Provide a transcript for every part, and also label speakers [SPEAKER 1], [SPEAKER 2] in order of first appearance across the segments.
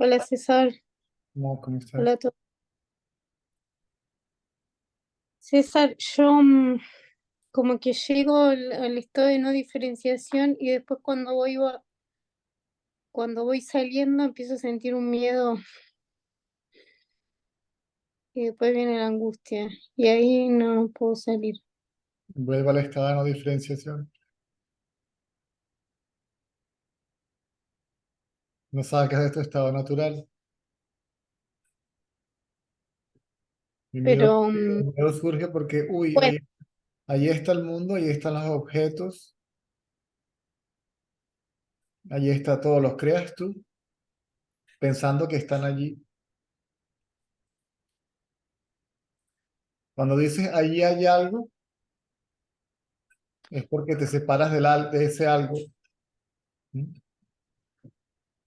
[SPEAKER 1] Hola César,
[SPEAKER 2] ¿Cómo
[SPEAKER 1] hola
[SPEAKER 2] estás?
[SPEAKER 1] a todos. César, yo como que llego al estado de no diferenciación y después cuando voy saliendo empiezo a sentir un miedo y después viene la angustia y ahí no puedo salir.
[SPEAKER 2] Vuelve al estado de no diferenciación. No saques de tu estado natural. El miedo,
[SPEAKER 1] Pero
[SPEAKER 2] el miedo surge porque, uy,
[SPEAKER 1] bueno,
[SPEAKER 2] ahí está el mundo, ahí están los objetos, ahí está todo, los creas tú, pensando que están allí. Cuando dices allí hay algo, es porque te separas de ese algo. ¿Mm?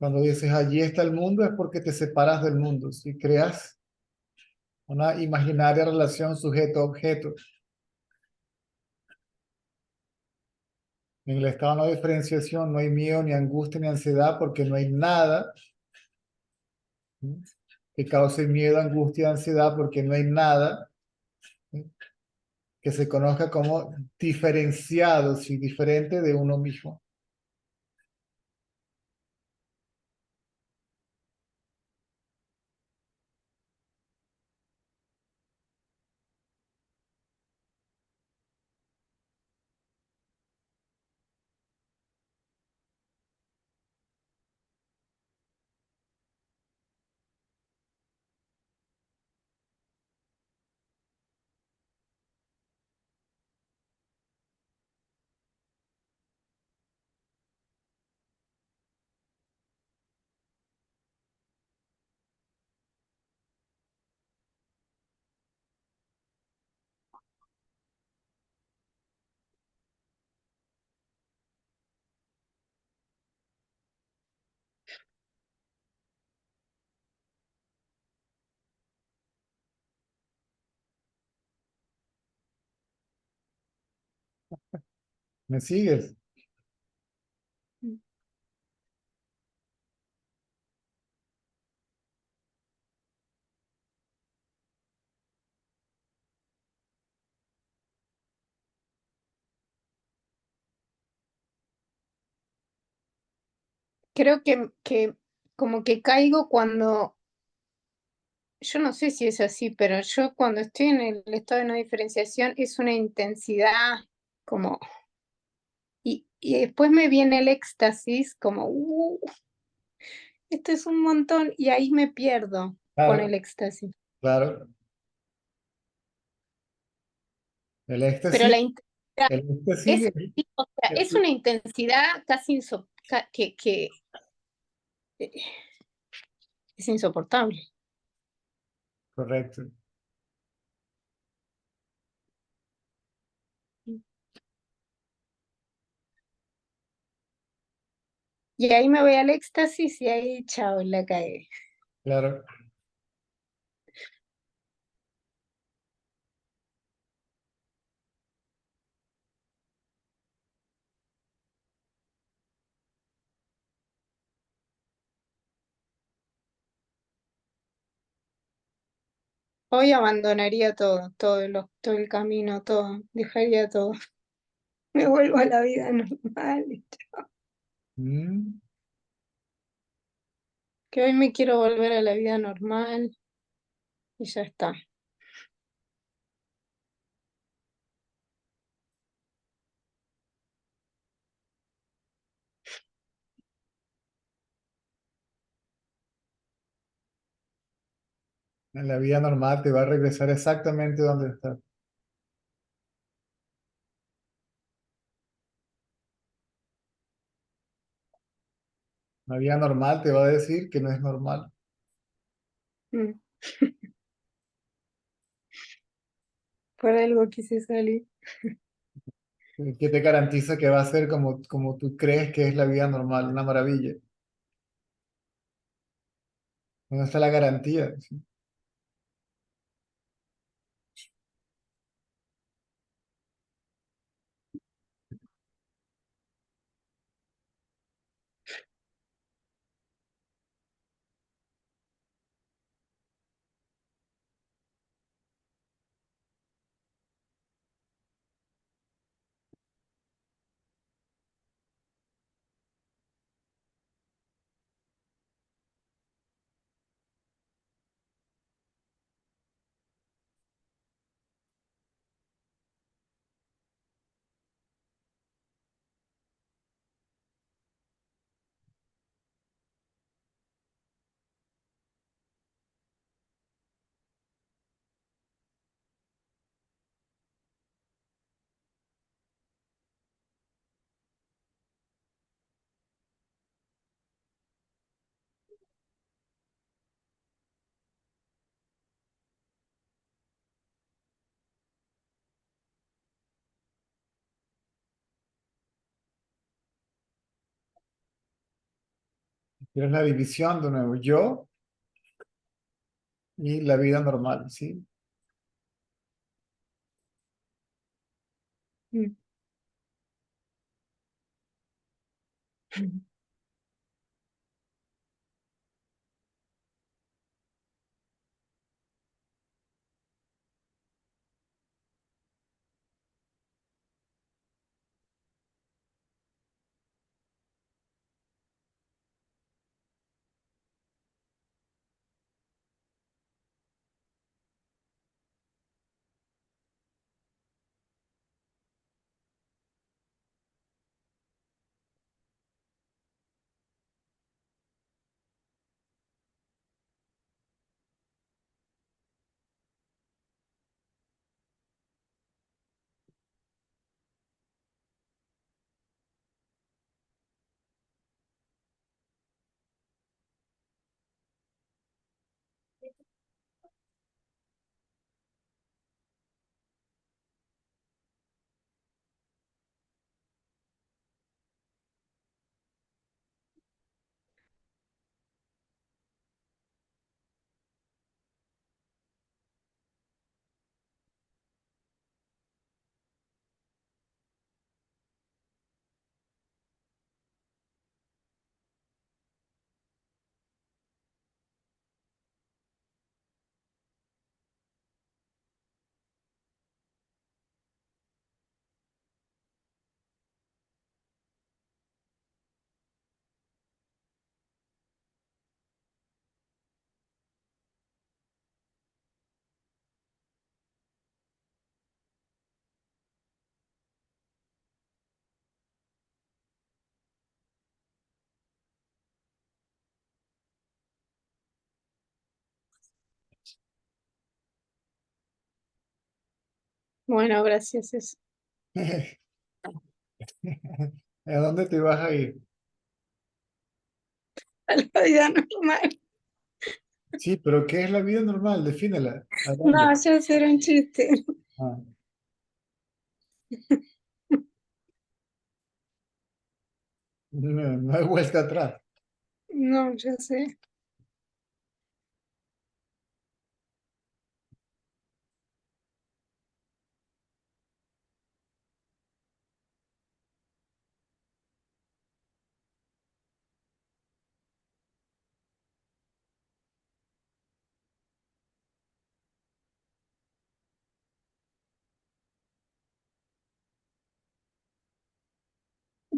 [SPEAKER 2] Cuando dices allí está el mundo, es porque te separas del mundo. Si creas una imaginaria relación sujeto-objeto, en el estado de no diferenciación no hay miedo, ni angustia, ni ansiedad, porque no hay nada. ¿Mm? Que cause miedo, angustia, ansiedad, porque no hay nada, ¿sí? Que se conozca como diferenciado, sí, diferente de uno mismo. ¿Me sigues?
[SPEAKER 1] creo que como que caigo cuando, yo no sé si es así, pero yo cuando estoy en el estado de no diferenciación es una intensidad como, y después me viene el éxtasis como, esto es un montón y ahí me pierdo con
[SPEAKER 2] Claro,
[SPEAKER 1] el éxtasis.
[SPEAKER 2] claro. El
[SPEAKER 1] Pero
[SPEAKER 2] éxtasis,
[SPEAKER 1] la intensidad
[SPEAKER 2] el éxtasis
[SPEAKER 1] es, sí, o sea, es una intensidad casi que eh, es insoportable.
[SPEAKER 2] correcto.
[SPEAKER 1] Y ahí me voy al éxtasis y ahí, chao, la cagué.
[SPEAKER 2] Claro.
[SPEAKER 1] Hoy abandonaría todo el camino, todo, dejaría todo. Me vuelvo a la vida normal.
[SPEAKER 2] Mm,
[SPEAKER 1] Que hoy me quiero volver a la vida normal y ya está.
[SPEAKER 2] en la vida normal te va a regresar exactamente donde estás. La vida normal te va a decir que no es normal.
[SPEAKER 1] Mm, Por algo quise salir.
[SPEAKER 2] ¿Qué te garantiza que va a ser como tú crees que es la vida normal? Una maravilla. ¿Dónde está la garantía? ¿Sí? Pero es la división de nuevo, yo y la vida normal, ¿sí?
[SPEAKER 1] Mm. Bueno, gracias. Eso.
[SPEAKER 2] ¿A dónde te vas a ir?
[SPEAKER 1] A la vida normal.
[SPEAKER 2] Sí, pero ¿qué es la vida normal? Defínela. ¿A
[SPEAKER 1] No,
[SPEAKER 2] dónde?
[SPEAKER 1] ya será un chiste.
[SPEAKER 2] Ah, no, no hay vuelta atrás.
[SPEAKER 1] No, ya sé.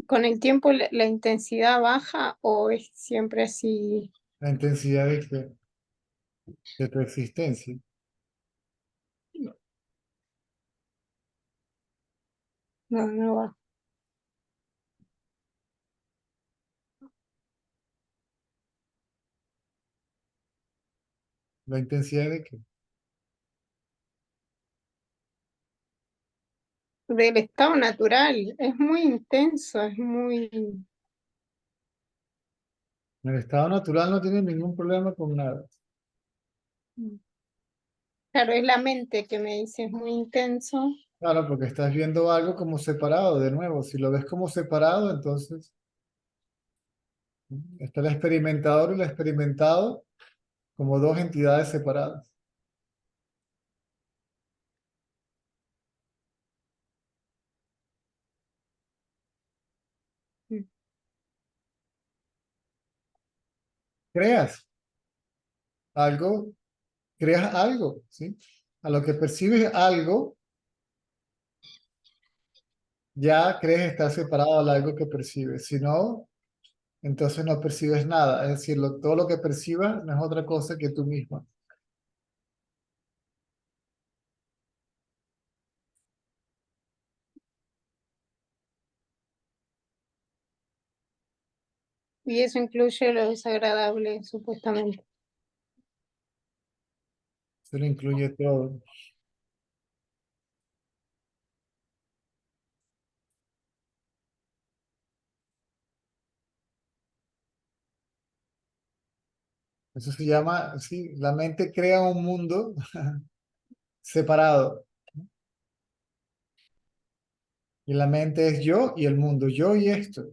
[SPEAKER 1] ¿Con el tiempo la intensidad baja o es siempre así?
[SPEAKER 2] La intensidad de tu existencia.
[SPEAKER 1] No, no va.
[SPEAKER 2] ¿La intensidad de qué?
[SPEAKER 1] Del estado natural. Es muy intenso, es muy...
[SPEAKER 2] El estado natural no tiene ningún problema con nada.
[SPEAKER 1] Claro, es la mente que me dice, es muy intenso.
[SPEAKER 2] Claro, porque estás viendo algo como separado, de nuevo. Si lo ves como separado, entonces está el experimentador y el experimentado como dos entidades separadas. Creas algo, creas algo, ¿sí? A lo que percibes algo, ya crees estar separado al algo que percibes. Si no, entonces no percibes nada. Es decir, todo lo que percibas no es otra cosa que tú misma.
[SPEAKER 1] Y eso incluye lo desagradable, supuestamente.
[SPEAKER 2] Eso lo incluye todo. Eso se llama, sí, la mente crea un mundo separado. Y la mente es yo y el mundo, yo y esto.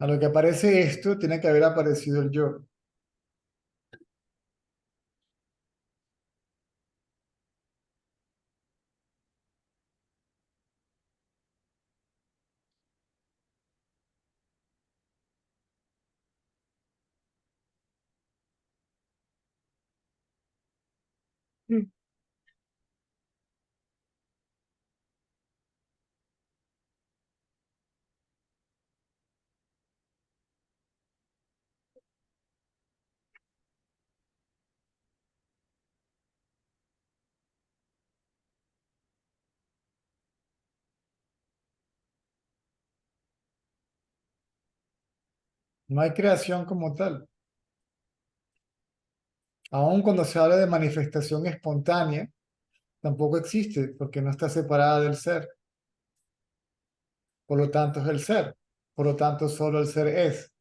[SPEAKER 2] A lo que aparece esto, tiene que haber aparecido el yo.
[SPEAKER 1] Mm.
[SPEAKER 2] No hay creación como tal. Aun cuando se habla de manifestación espontánea, tampoco existe porque no está separada del ser. Por lo tanto, es el ser. Por lo tanto, solo el ser es.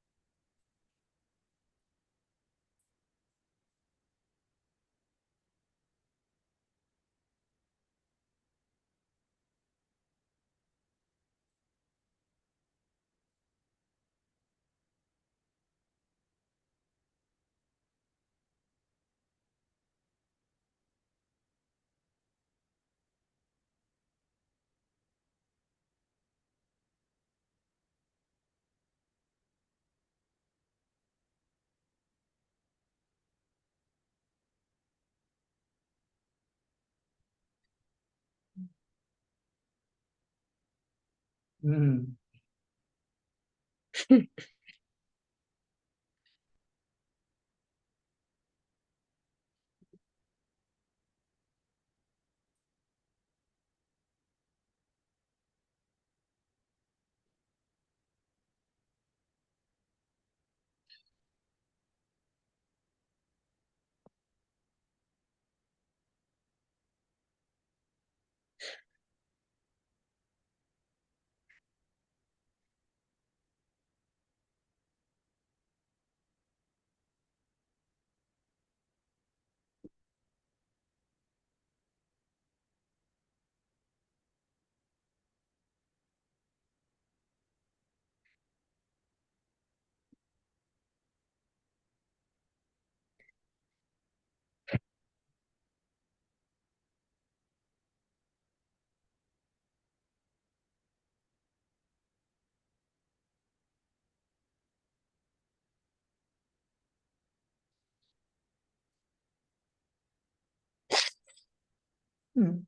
[SPEAKER 2] Mm. Mm.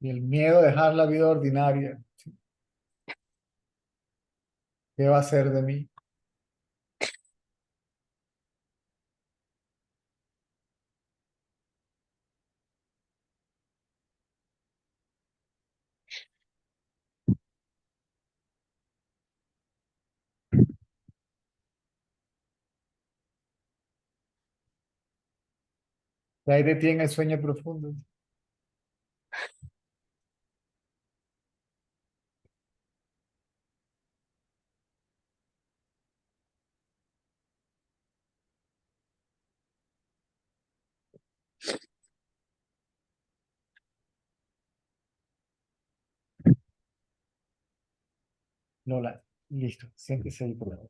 [SPEAKER 2] Y el miedo a dejar la vida ordinaria. ¿Qué va a ser de mí? Y ahí detiene el sueño profundo. Lola, listo. Siéntese ahí, por favor.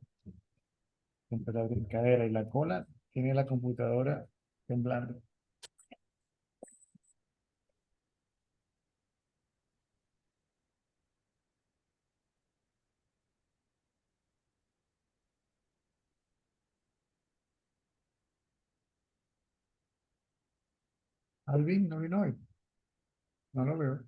[SPEAKER 2] Entre la brincadera y la cola, tiene la computadora temblando. Alvin no vino hoy. No lo veo.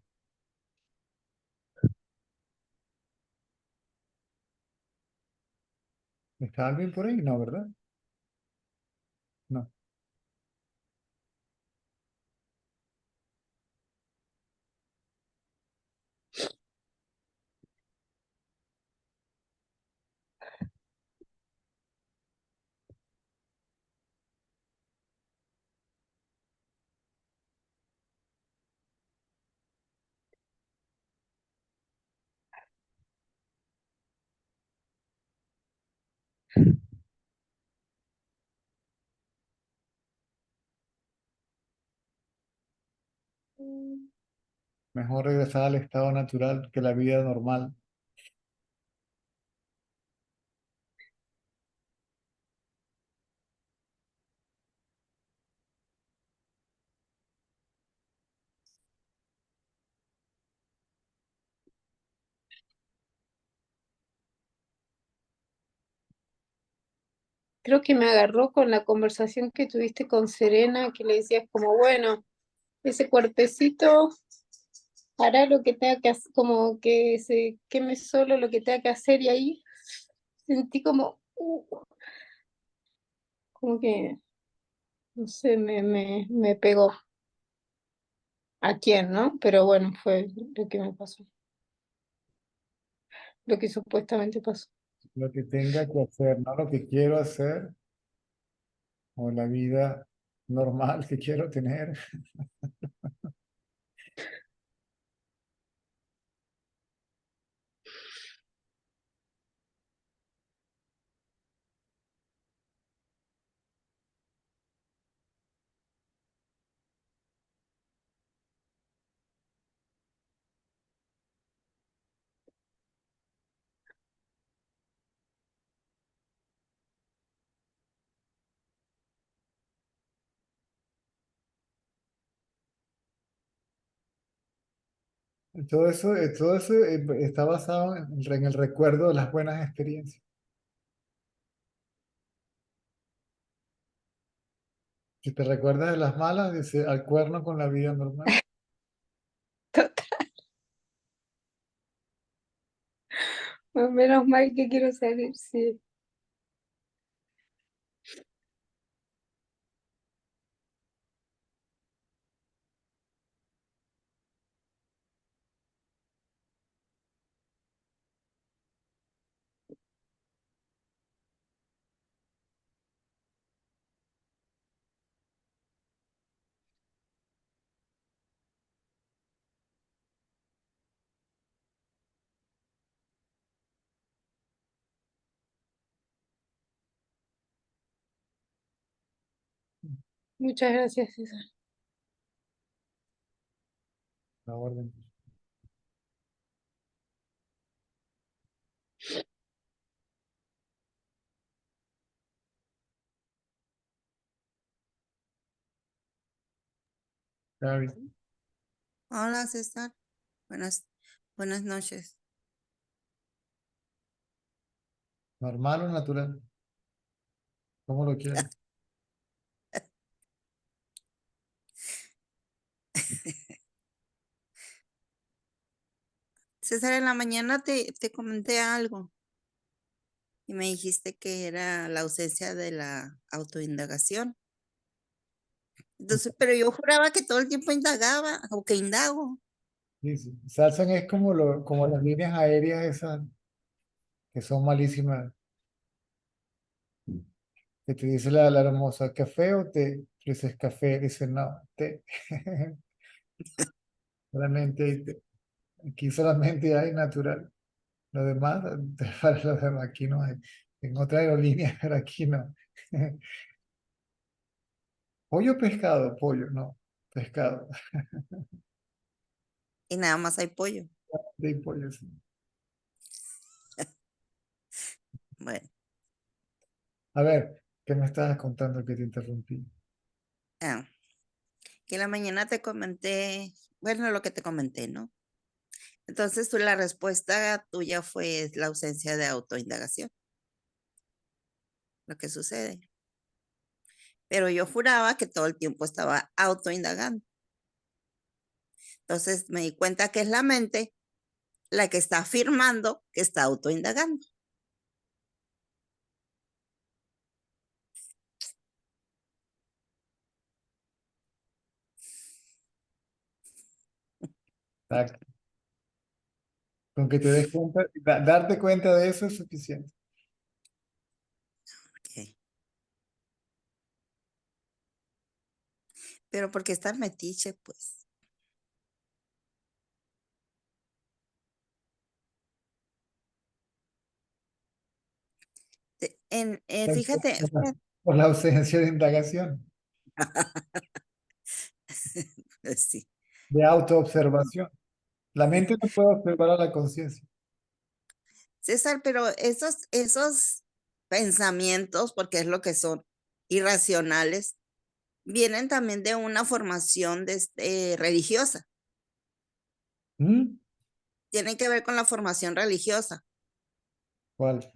[SPEAKER 2] ¿Está Alvin por ahí? No, ¿verdad? No. Mejor regresar al estado natural que la vida normal.
[SPEAKER 1] Creo que me agarró con la conversación que tuviste con Serena, que le decías como, bueno, ese cuerpecito hará lo que tenga que hacer, como que se queme solo lo que tenga que hacer y ahí sentí como que, no sé, me pegó. ¿A quién, no? Pero bueno, fue lo que me pasó, lo que supuestamente pasó.
[SPEAKER 2] Lo que tenga que hacer, no lo que quiero hacer o la vida normal que quiero tener. Todo eso está basado en el recuerdo de las buenas experiencias. Si te recuerdas de las malas, dice al cuerno con la vida normal.
[SPEAKER 1] Menos mal que quiero salir, sí. Muchas gracias, César.
[SPEAKER 2] La orden. Gaby,
[SPEAKER 3] Hola, César. Buenas, buenas noches.
[SPEAKER 2] ¿normal o natural? ¿Cómo lo quieres?
[SPEAKER 3] César, en la mañana te comenté algo y me dijiste que era la ausencia de la autoindagación. Entonces, pero yo juraba que todo el tiempo indagaba o que indago.
[SPEAKER 2] Sí, sí. Salsan es como, como las líneas aéreas esas que son malísimas. Que te dice la hermosa, ¿café o té? Tú dices café, dice no, té. Solamente hay té. Aquí solamente hay natural. Lo demás, para los demás, aquí no hay. En otra aerolínea, pero aquí no. Pollo o pescado, pollo, no. Pescado.
[SPEAKER 3] Y nada más hay pollo.
[SPEAKER 2] De pollo, sí.
[SPEAKER 3] Bueno,
[SPEAKER 2] A ver, ¿qué me estabas contando que te interrumpí?
[SPEAKER 3] ah, que en la mañana te comenté, bueno, lo que te comenté, ¿no? Entonces, la respuesta tuya fue la ausencia de autoindagación, lo que sucede. Pero yo juraba que todo el tiempo estaba autoindagando. Entonces me di cuenta que es la mente la que está afirmando que está autoindagando.
[SPEAKER 2] Exacto. Con que te des cuenta, darte cuenta de eso es suficiente.
[SPEAKER 3] Ok. Pero porque está metiche, pues. Fíjate,
[SPEAKER 2] Por la ausencia de indagación.
[SPEAKER 3] pues sí.
[SPEAKER 2] de autoobservación. La mente no puede observar a la conciencia.
[SPEAKER 3] César, pero esos pensamientos, porque es lo que son, irracionales, vienen también de una formación religiosa.
[SPEAKER 2] ¿Mm?
[SPEAKER 3] Tienen que ver con la formación religiosa.
[SPEAKER 2] ¿Cuál?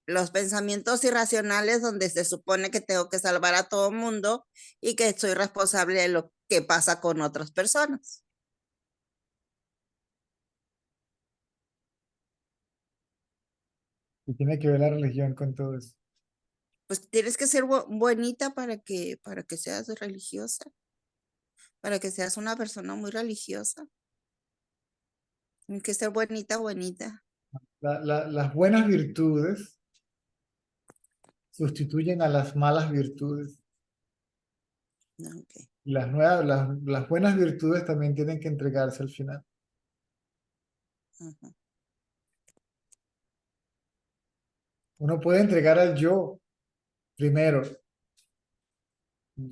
[SPEAKER 3] Los pensamientos irracionales donde se supone que tengo que salvar a todo mundo y que soy responsable de lo que pasa con otras personas.
[SPEAKER 2] Y tiene que ver la religión con todo eso.
[SPEAKER 3] Pues tienes que ser buenita para que seas religiosa, para que seas una persona muy religiosa. Tienes que ser bonita, bonita.
[SPEAKER 2] Las buenas virtudes sustituyen a las malas virtudes.
[SPEAKER 3] Okay.
[SPEAKER 2] Las buenas virtudes también tienen que entregarse al final.
[SPEAKER 3] Ajá.
[SPEAKER 2] Uno puede entregar al yo primero,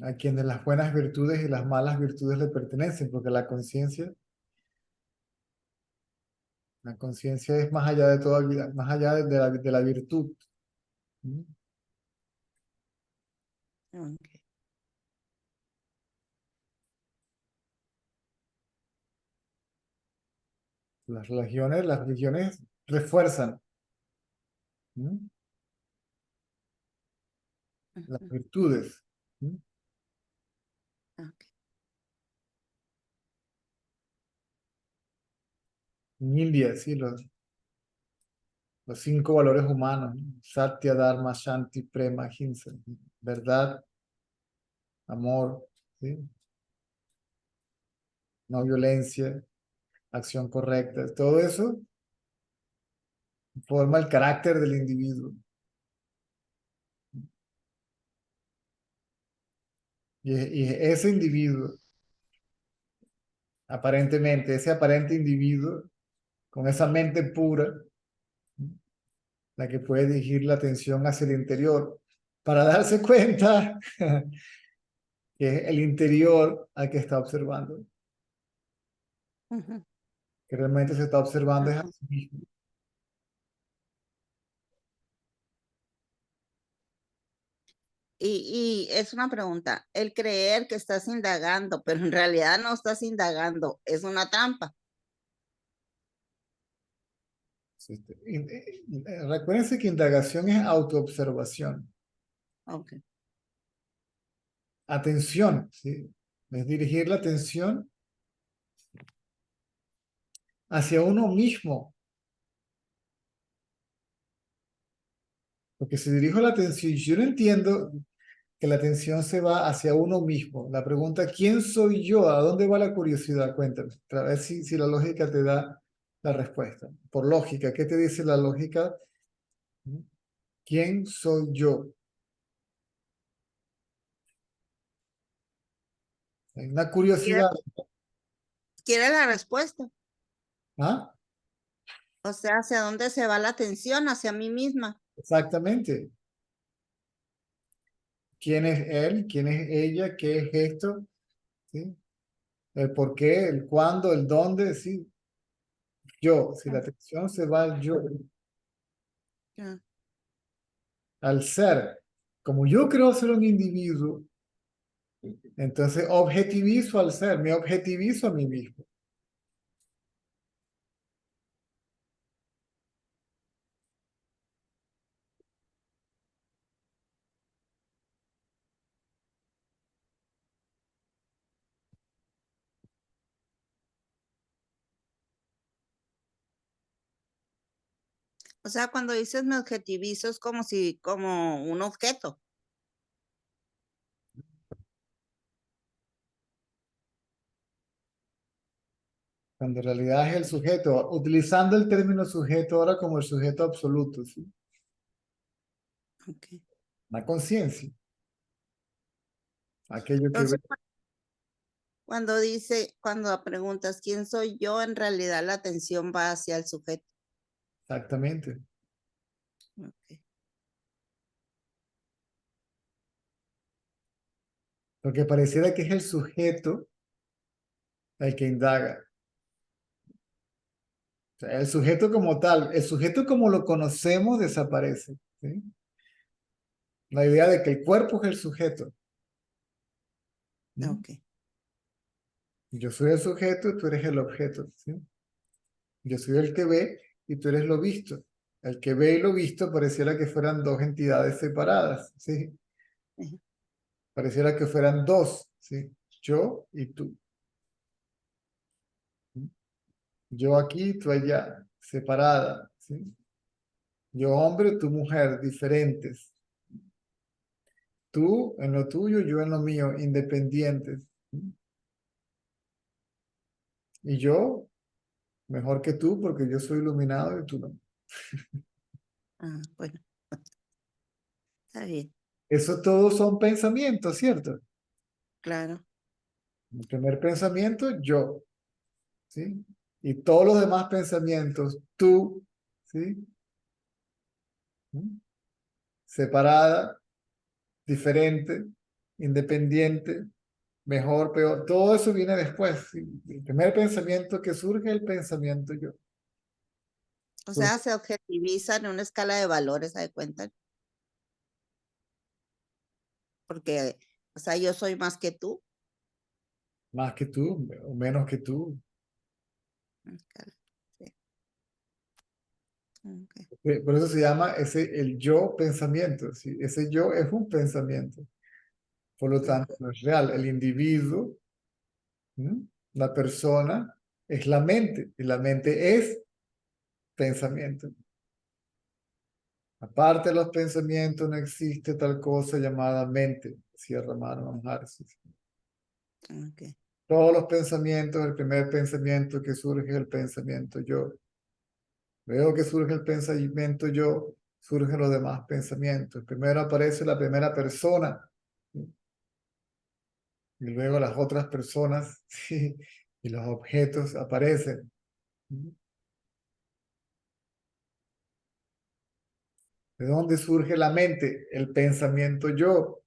[SPEAKER 2] a quienes las buenas virtudes y las malas virtudes le pertenecen, porque la conciencia es más allá de toda vida, más allá de la virtud. ¿Mm?
[SPEAKER 3] Okay.
[SPEAKER 2] Las religiones refuerzan, ¿mm?, las
[SPEAKER 3] Ujú.
[SPEAKER 2] virtudes. ¿Mm?
[SPEAKER 3] Okay.
[SPEAKER 2] En India, sí, los 5 valores humanos: ¿no? Satya, Dharma, Shanti, Prema, Ahimsa. Verdad, amor, ¿sí?, no violencia, acción correcta. Todo eso forma el carácter del individuo. Y ese individuo, aparentemente, ese aparente individuo, con esa mente pura, la que puede dirigir la atención hacia el interior, para darse cuenta que es el interior al que está observando,
[SPEAKER 3] Ujú.
[SPEAKER 2] que realmente se está observando es a
[SPEAKER 3] Ajá.
[SPEAKER 2] sí mismo.
[SPEAKER 3] Y es una pregunta, el creer que estás indagando, pero en realidad no estás indagando, es una trampa.
[SPEAKER 2] Recuérdense que indagación es autoobservación.
[SPEAKER 3] Okay.
[SPEAKER 2] Atención, ¿sí?, es dirigir la atención hacia uno mismo. Porque si dirijo la atención, yo no entiendo que la atención se va hacia uno mismo. La pregunta, ¿quién soy yo? ¿A dónde va la curiosidad? Cuéntame. A ver si la lógica te da la respuesta. Por lógica, ¿qué te dice la lógica? ¿Quién soy yo? Hay una
[SPEAKER 3] ¿Quiere,
[SPEAKER 2] curiosidad.
[SPEAKER 3] quiere la respuesta?
[SPEAKER 2] ¿Ah?
[SPEAKER 3] O sea, ¿hacia dónde se va la atención? Hacia mí misma.
[SPEAKER 2] Exactamente. ¿Quién es él? ¿Quién es ella? ¿Qué es esto? ¿Sí? El por qué, el cuándo, el dónde, sí. Yo, si la
[SPEAKER 3] Ah,
[SPEAKER 2] atención se va al yo,
[SPEAKER 3] ya.
[SPEAKER 2] al ser, como yo creo ser un individuo, entonces objetivizo al ser, me objetivizo a mí mismo.
[SPEAKER 3] O sea, cuando dices me objetivizo es como si, como un objeto.
[SPEAKER 2] Cuando en realidad es el sujeto, utilizando el término sujeto ahora como el sujeto absoluto, ¿sí?
[SPEAKER 3] Okay.
[SPEAKER 2] La conciencia, aquello que ve.
[SPEAKER 3] Entonces, cuando dice, cuando preguntas quién soy yo, en realidad la atención va hacia el sujeto.
[SPEAKER 2] Exactamente.
[SPEAKER 3] Okay.
[SPEAKER 2] Porque pareciera que es el sujeto el que indaga. O sea, el sujeto como tal, el sujeto como lo conocemos desaparece. ¿Sí? La idea de que el cuerpo es el sujeto. ¿No?
[SPEAKER 3] Ok.
[SPEAKER 2] Yo soy el sujeto, tú eres el objeto. ¿Sí? Yo soy el que ve y tú eres lo visto. El que ve y lo visto pareciera que fueran dos entidades separadas. ¿Sí?
[SPEAKER 3] Ujú.
[SPEAKER 2] Pareciera que fueran dos. ¿Sí? Yo y tú. ¿Sí? Yo aquí, tú allá, separada. ¿Sí? Yo hombre, tú mujer, diferentes. Tú en lo tuyo, yo en lo mío, independientes. ¿Sí? Y yo mejor que tú porque yo soy iluminado y tú no.
[SPEAKER 3] Ah, bueno, está bien,
[SPEAKER 2] Eso todos son pensamientos, ¿cierto?
[SPEAKER 3] claro.
[SPEAKER 2] El primer pensamiento, yo, ¿sí? Y todos los demás pensamientos, tú, ¿sí? ¿Mm? Separada, diferente, independiente, mejor, peor, todo eso viene después. ¿Sí? El primer pensamiento que surge es el pensamiento yo.
[SPEAKER 3] O
[SPEAKER 2] Por-
[SPEAKER 3] sea, se objetiviza en una escala de valores, ¿se da cuenta? Porque, o sea, yo soy más que tú.
[SPEAKER 2] Más que tú, o menos que tú.
[SPEAKER 3] Escala, sí. Ok.
[SPEAKER 2] Por eso se llama el yo pensamiento. ¿Sí? Ese yo es un pensamiento. Por lo
[SPEAKER 3] Ah,
[SPEAKER 2] tanto, no es real. El individuo, ¿m? La persona, es la mente. Y la mente es pensamiento. Aparte de los pensamientos, no existe tal cosa llamada mente. Cierra mano, Marx.
[SPEAKER 3] ok.
[SPEAKER 2] Todos los pensamientos, el primer pensamiento que surge es el pensamiento yo. Luego que surge el pensamiento yo, surgen los demás pensamientos. Primero aparece la primera persona, ¿sí? Y luego las otras personas, ¿sí? Y los objetos aparecen. ¿Sí? ¿De dónde surge la mente? El pensamiento yo,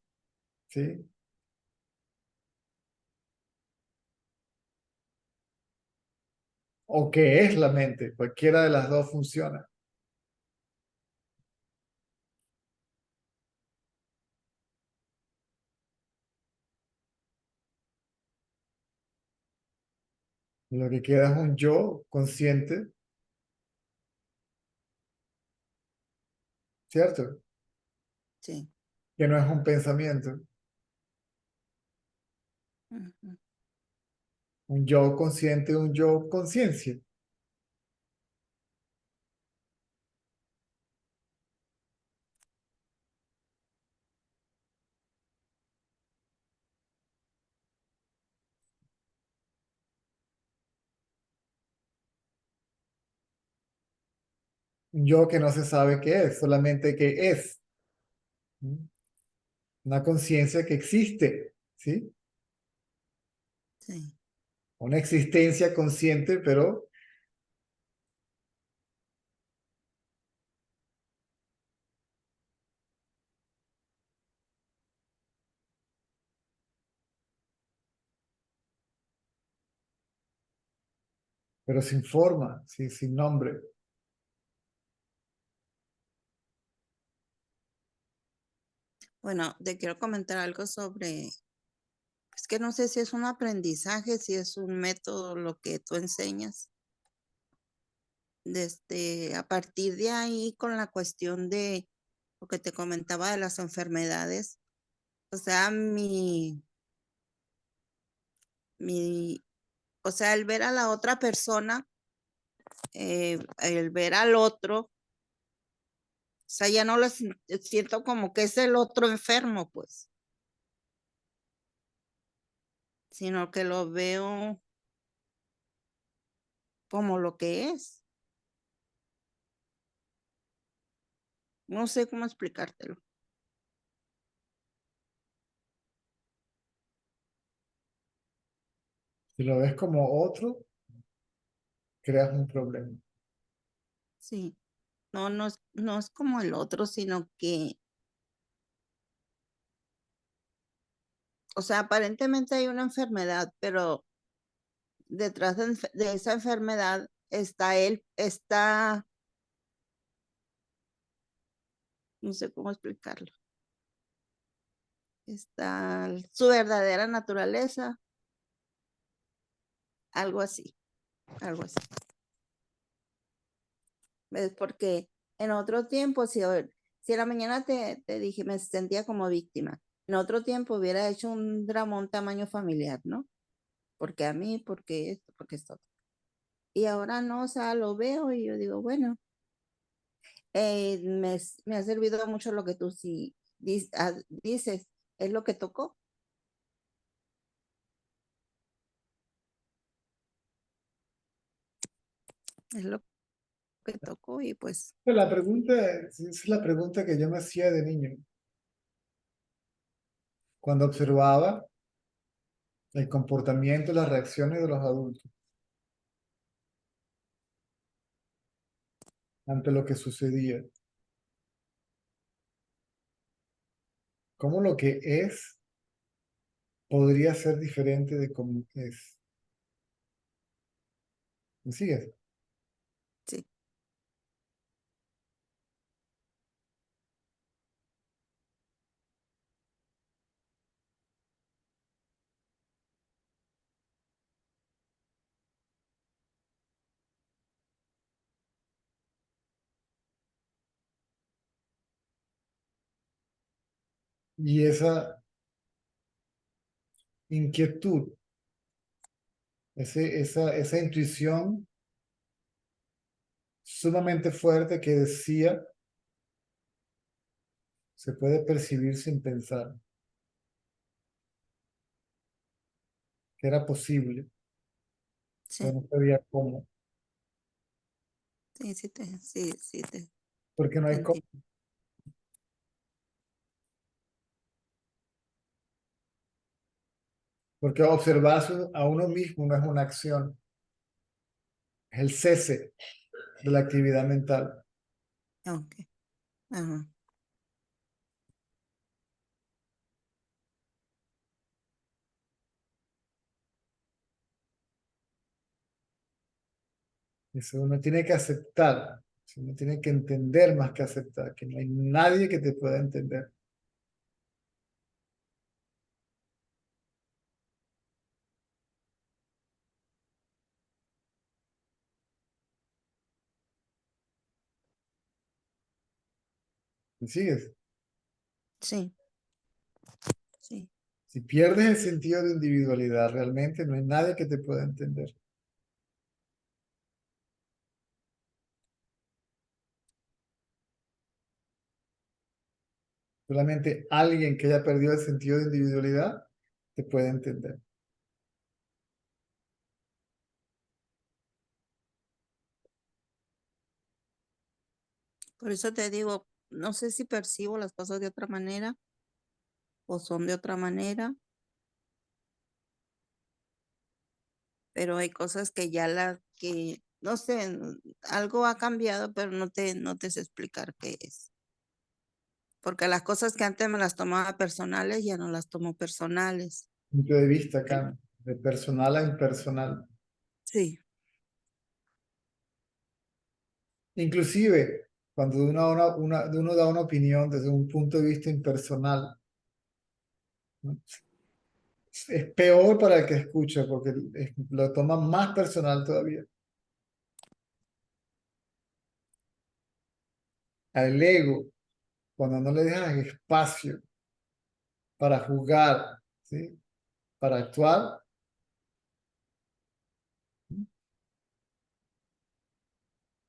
[SPEAKER 2] ¿sí? O qué es la mente, cualquiera de las dos funciona. Lo que queda es un yo consciente, ¿cierto?
[SPEAKER 3] Sí.
[SPEAKER 2] Que no es un pensamiento.
[SPEAKER 3] Ujú.
[SPEAKER 2] Un yo consciente, un yo conciencia. Un yo que no se sabe qué es, solamente que es. ¿Sí? Una conciencia que existe, ¿sí?
[SPEAKER 3] Sí.
[SPEAKER 2] Una existencia consciente, pero sin forma, ¿sí? Sin nombre.
[SPEAKER 3] Bueno, te quiero comentar algo sobre, es que no sé si es un aprendizaje, si es un método lo que tú enseñas. Desde a partir de ahí con la cuestión de lo que te comentaba de las enfermedades, o sea, mi, o sea, el ver a la otra persona, el ver al otro, o sea, ya no lo siento como que es el otro enfermo, pues, sino que lo veo como lo que es. No sé cómo explicártelo.
[SPEAKER 2] Si lo ves como otro, creas un problema.
[SPEAKER 3] Sí, no, no es como el otro, sino que, o sea, aparentemente hay una enfermedad, pero detrás de esa enfermedad está no sé cómo explicarlo. Está su verdadera naturaleza, algo así. ¿Ves? Porque en otro tiempo, si en la mañana te dije, me sentía como víctima, en otro tiempo hubiera hecho un dramón tamaño familiar, ¿no? Porque a mí, porque esto, porque esto. Y ahora no, o sea, lo veo y yo digo, bueno, me ha servido mucho lo que tú sí dices, es lo que tocó. Es lo que tocó y pues.
[SPEAKER 2] La pregunta, esa es la pregunta que yo me hacía de niño. Cuando observaba el comportamiento, las reacciones de los adultos ante lo que sucedía. ¿Cómo lo que es podría ser diferente de cómo es? ¿Me sigues?
[SPEAKER 3] Sí.
[SPEAKER 2] Y esa inquietud, esa intuición sumamente fuerte que decía, se puede percibir sin pensar, que era posible,
[SPEAKER 3] Sí,
[SPEAKER 2] pero no sabía cómo,
[SPEAKER 3] sí,
[SPEAKER 2] porque no
[SPEAKER 3] te
[SPEAKER 2] hay cómo,
[SPEAKER 3] entiendo.
[SPEAKER 2] porque observarse a uno mismo no es una acción, es el cese de la actividad mental.
[SPEAKER 3] Ok. Ajá.
[SPEAKER 2] Eso uno tiene que aceptar, uno tiene que entender más que aceptar, que no hay nadie que te pueda entender. ¿Me sigues?
[SPEAKER 3] Sí, sí.
[SPEAKER 2] Si pierdes el sentido de individualidad, realmente no hay nadie que te pueda entender. Solamente alguien que haya perdido el sentido de individualidad te puede entender.
[SPEAKER 3] Por eso te digo, no sé si percibo las cosas de otra manera o son de otra manera, pero hay cosas que no sé, algo ha cambiado, pero no te sé explicar qué es. Porque las cosas que antes me las tomaba personales, ya no las tomo personales.
[SPEAKER 2] Punto de vista acá, de personal a impersonal.
[SPEAKER 3] Sí,
[SPEAKER 2] Inclusive, cuando uno da una opinión desde un punto de vista impersonal, ¿no? Es peor para el que escucha porque lo toma más personal todavía. Al ego, cuando no le dejas espacio para jugar, ¿sí? Para actuar,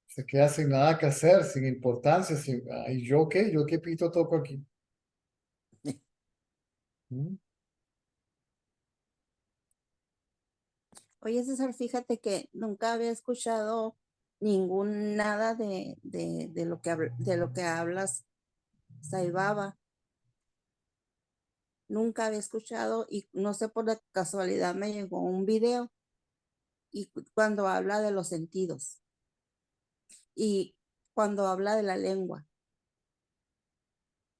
[SPEAKER 2] se queda sin nada que hacer, sin importancia, ¿y yo qué? ¿Yo qué pito toco aquí? ¿Mm?
[SPEAKER 3] Oye, César, fíjate que nunca había escuchado nada de de lo que hablas, Saibaba. Nunca había escuchado y no sé por la casualidad me llegó un video y cuando habla de los sentidos y cuando habla de la lengua.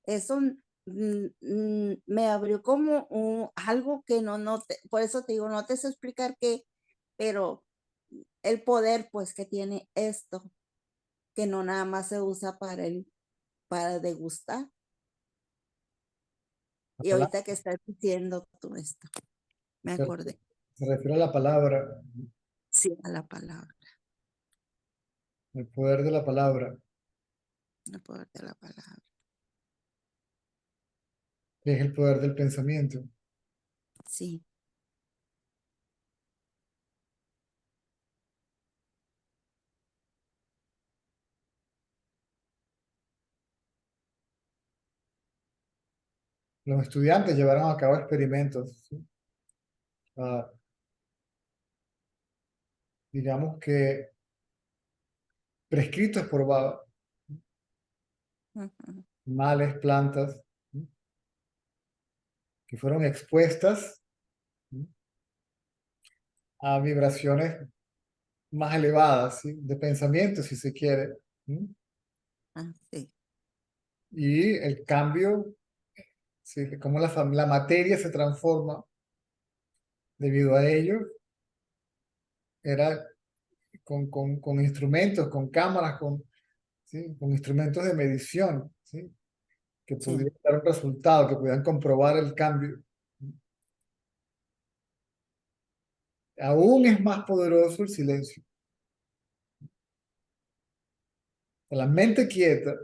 [SPEAKER 3] Eso me abrió como algo que por eso te digo, no te sé explicar qué, pero el poder pues que tiene esto, que no nada más se usa para degustar.
[SPEAKER 2] La
[SPEAKER 3] Y
[SPEAKER 2] palabra
[SPEAKER 3] ahorita que estás diciendo tú esto, me acordé.
[SPEAKER 2] se refiere a la palabra,
[SPEAKER 3] Sí, a la palabra,
[SPEAKER 2] el poder de la palabra,
[SPEAKER 3] el poder de la palabra.
[SPEAKER 2] que es el poder del pensamiento.
[SPEAKER 3] Sí,
[SPEAKER 2] Los estudiantes llevaron a cabo experimentos, ¿sí? Ah, digamos que prescritos por
[SPEAKER 3] ujú,
[SPEAKER 2] animales, plantas, ¿sí? Que fueron expuestas, ¿sí? A vibraciones más elevadas, ¿sí? De pensamiento, si se quiere, ¿sí?
[SPEAKER 3] sí,
[SPEAKER 2] Y el cambio, ¿sí? De cómo la materia se transforma debido a ello, era con instrumentos, con cámaras, ¿sí? Con instrumentos de medición, ¿sí? Que
[SPEAKER 3] sí,
[SPEAKER 2] pudieran dar un resultado, que pudieran comprobar el cambio. Aún es más poderoso el silencio. La mente quieta,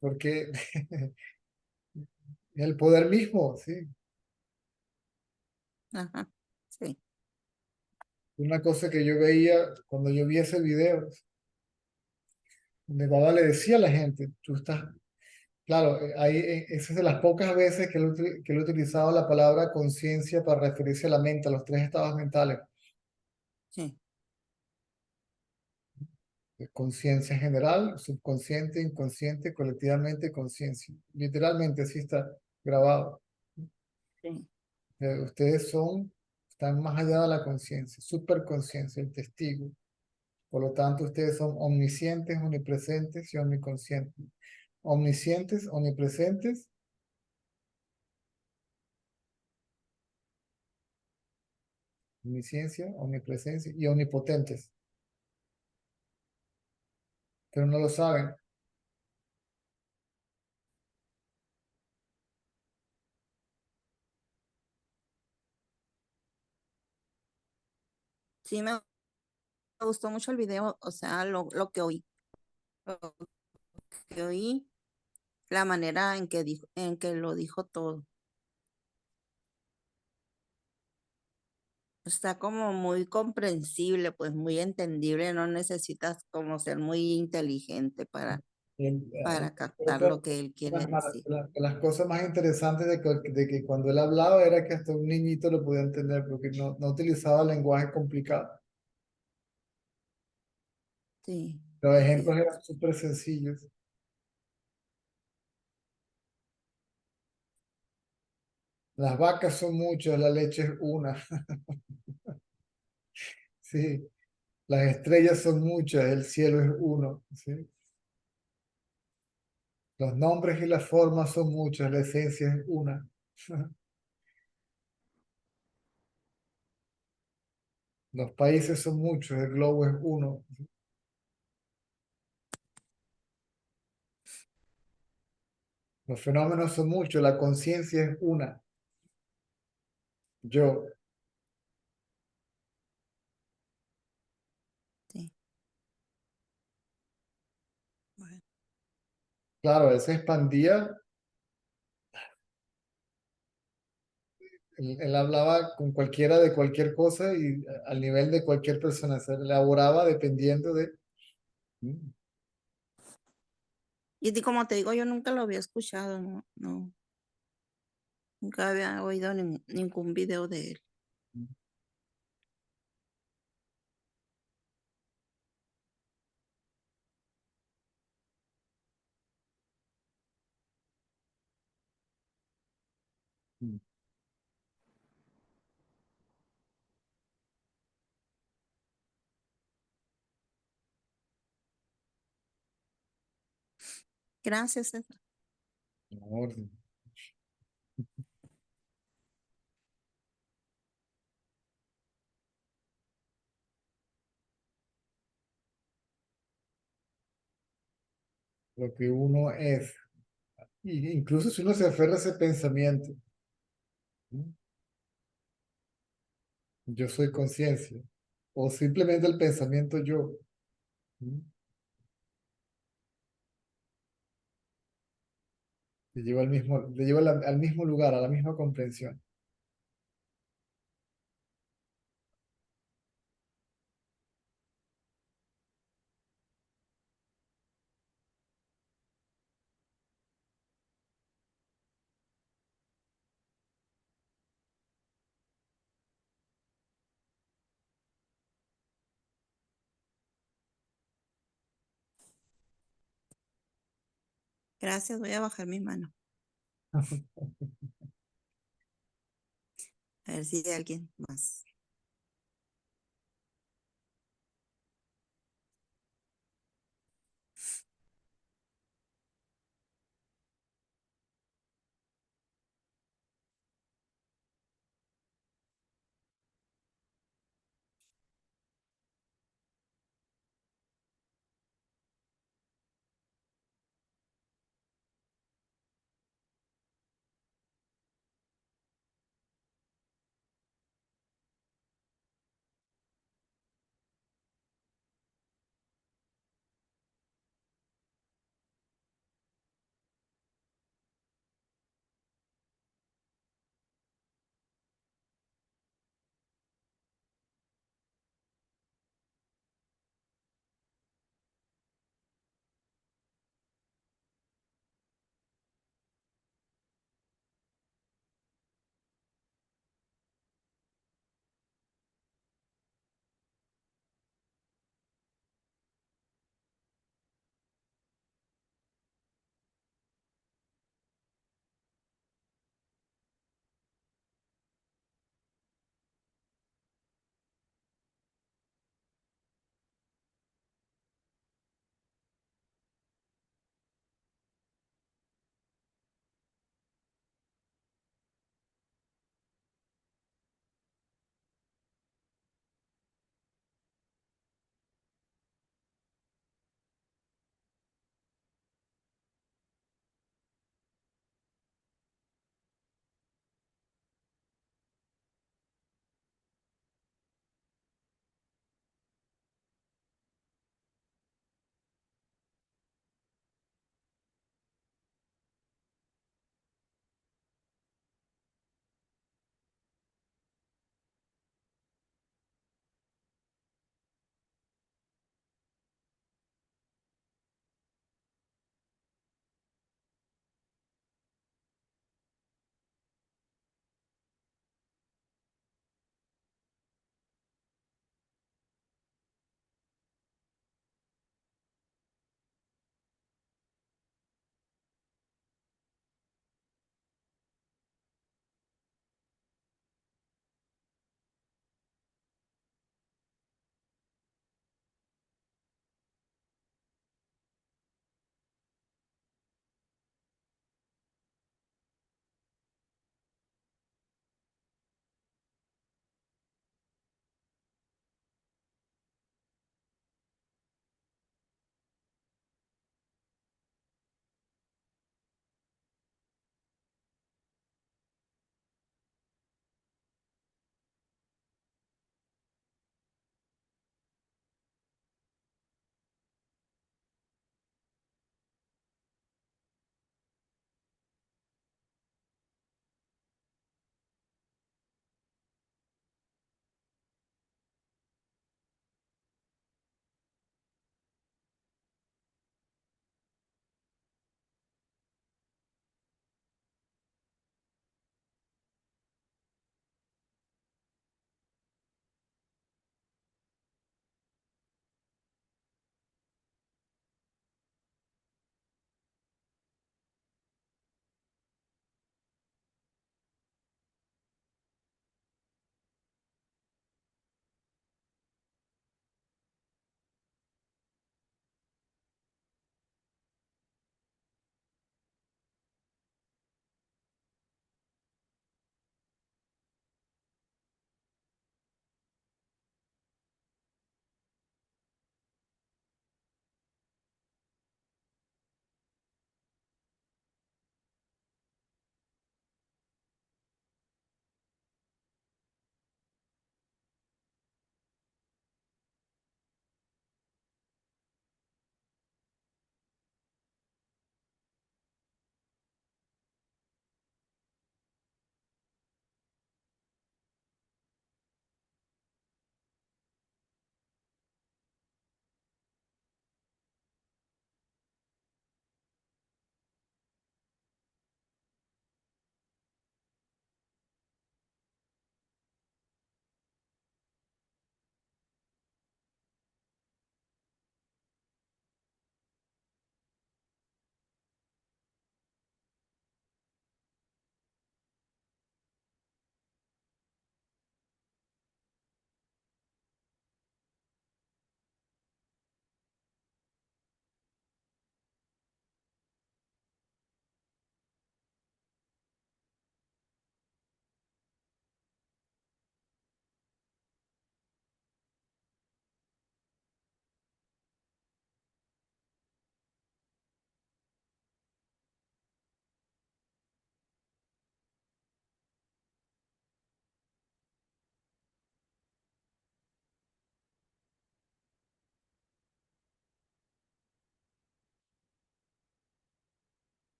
[SPEAKER 2] porque el poder mismo, ¿sí?
[SPEAKER 3] ajá, sí,
[SPEAKER 2] Una cosa que yo veía cuando yo vi ese video, donde Baba le decía a la gente, tú estás, claro, esa es de las pocas veces que él ha utilizado la palabra conciencia para referirse a la mente, a los tres estados mentales.
[SPEAKER 3] sí,
[SPEAKER 2] Conciencia general, subconsciente, inconsciente, colectivamente conciencia. Literalmente así está grabado.
[SPEAKER 3] sí,
[SPEAKER 2] Ustedes están más allá de la conciencia, superconciencia, el testigo. Por lo tanto, ustedes son omniscientes, omnipresentes y omniconscientes. Omniscientes, omnipresentes, omnisciencia, omnipresencia y omnipotentes. Pero no lo saben.
[SPEAKER 3] sí, me gustó mucho el video, o sea, lo lo que oí, la manera en que dijo, en que lo dijo todo. Está como muy comprensible, pues muy entendible, no necesitas como ser muy inteligente para
[SPEAKER 2] Creo
[SPEAKER 3] captar
[SPEAKER 2] que
[SPEAKER 3] lo que él quiere decir.
[SPEAKER 2] las cosas más interesantes de que cuando él hablaba era que hasta un niñito lo podía entender porque no utilizaba lenguaje complicado.
[SPEAKER 3] Sí,
[SPEAKER 2] Los
[SPEAKER 3] sí,
[SPEAKER 2] ejemplos eran súper sencillos. Las vacas son muchas, la leche es una. Sí, las estrellas son muchas, el cielo es uno. ¿Sí? Los nombres y las formas son muchas, la esencia es una. Los países son muchos, el globo es uno. Los fenómenos son muchos, la conciencia es una. Yo,
[SPEAKER 3] sí. Bueno,
[SPEAKER 2] claro, él se expandía, él hablaba con cualquiera de cualquier cosa y al nivel de cualquier persona, se elaboraba dependiendo de... Mm,
[SPEAKER 3] como te digo, yo nunca lo había escuchado, no, no, nunca había oído ningún video de él.
[SPEAKER 2] mm.
[SPEAKER 3] Gracias, César.
[SPEAKER 2] Orden. lo que uno es. Y incluso si uno se aferra a ese pensamiento, ¿no? Yo soy conciencia, o simplemente el pensamiento yo, ¿no? Te lleva al mismo lugar, a la misma comprensión.
[SPEAKER 3] Gracias, voy a bajar mi mano. A ver si hay alguien más.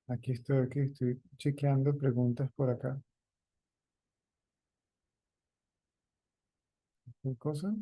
[SPEAKER 2] Aquí estoy chequeando preguntas por acá. ¿Qué cosa?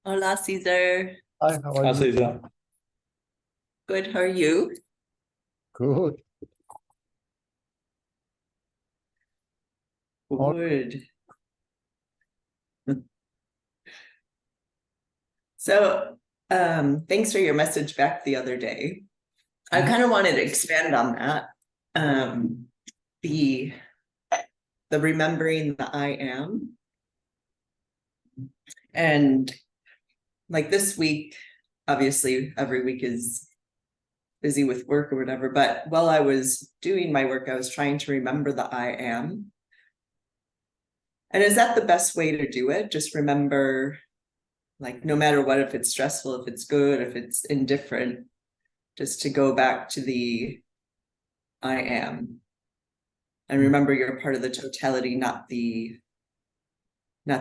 [SPEAKER 4] Hola, Cesar.
[SPEAKER 2] Hi, how are
[SPEAKER 5] Hi,
[SPEAKER 2] you?
[SPEAKER 5] Cesar.
[SPEAKER 4] Good, how are you?
[SPEAKER 2] Good. All-
[SPEAKER 4] Good. So, thanks for your message back the other day. I kind of wanted to expand on that. The remembering the I am. And like this week, obviously every week is busy with work or whatever, but while I was doing my work, I was trying to remember the I am. And is that the best way to do it? Just remember, like, no matter what, if it's stressful, if it's good, if it's indifferent, just to go back to the I am. And remember you're part of the totality, not the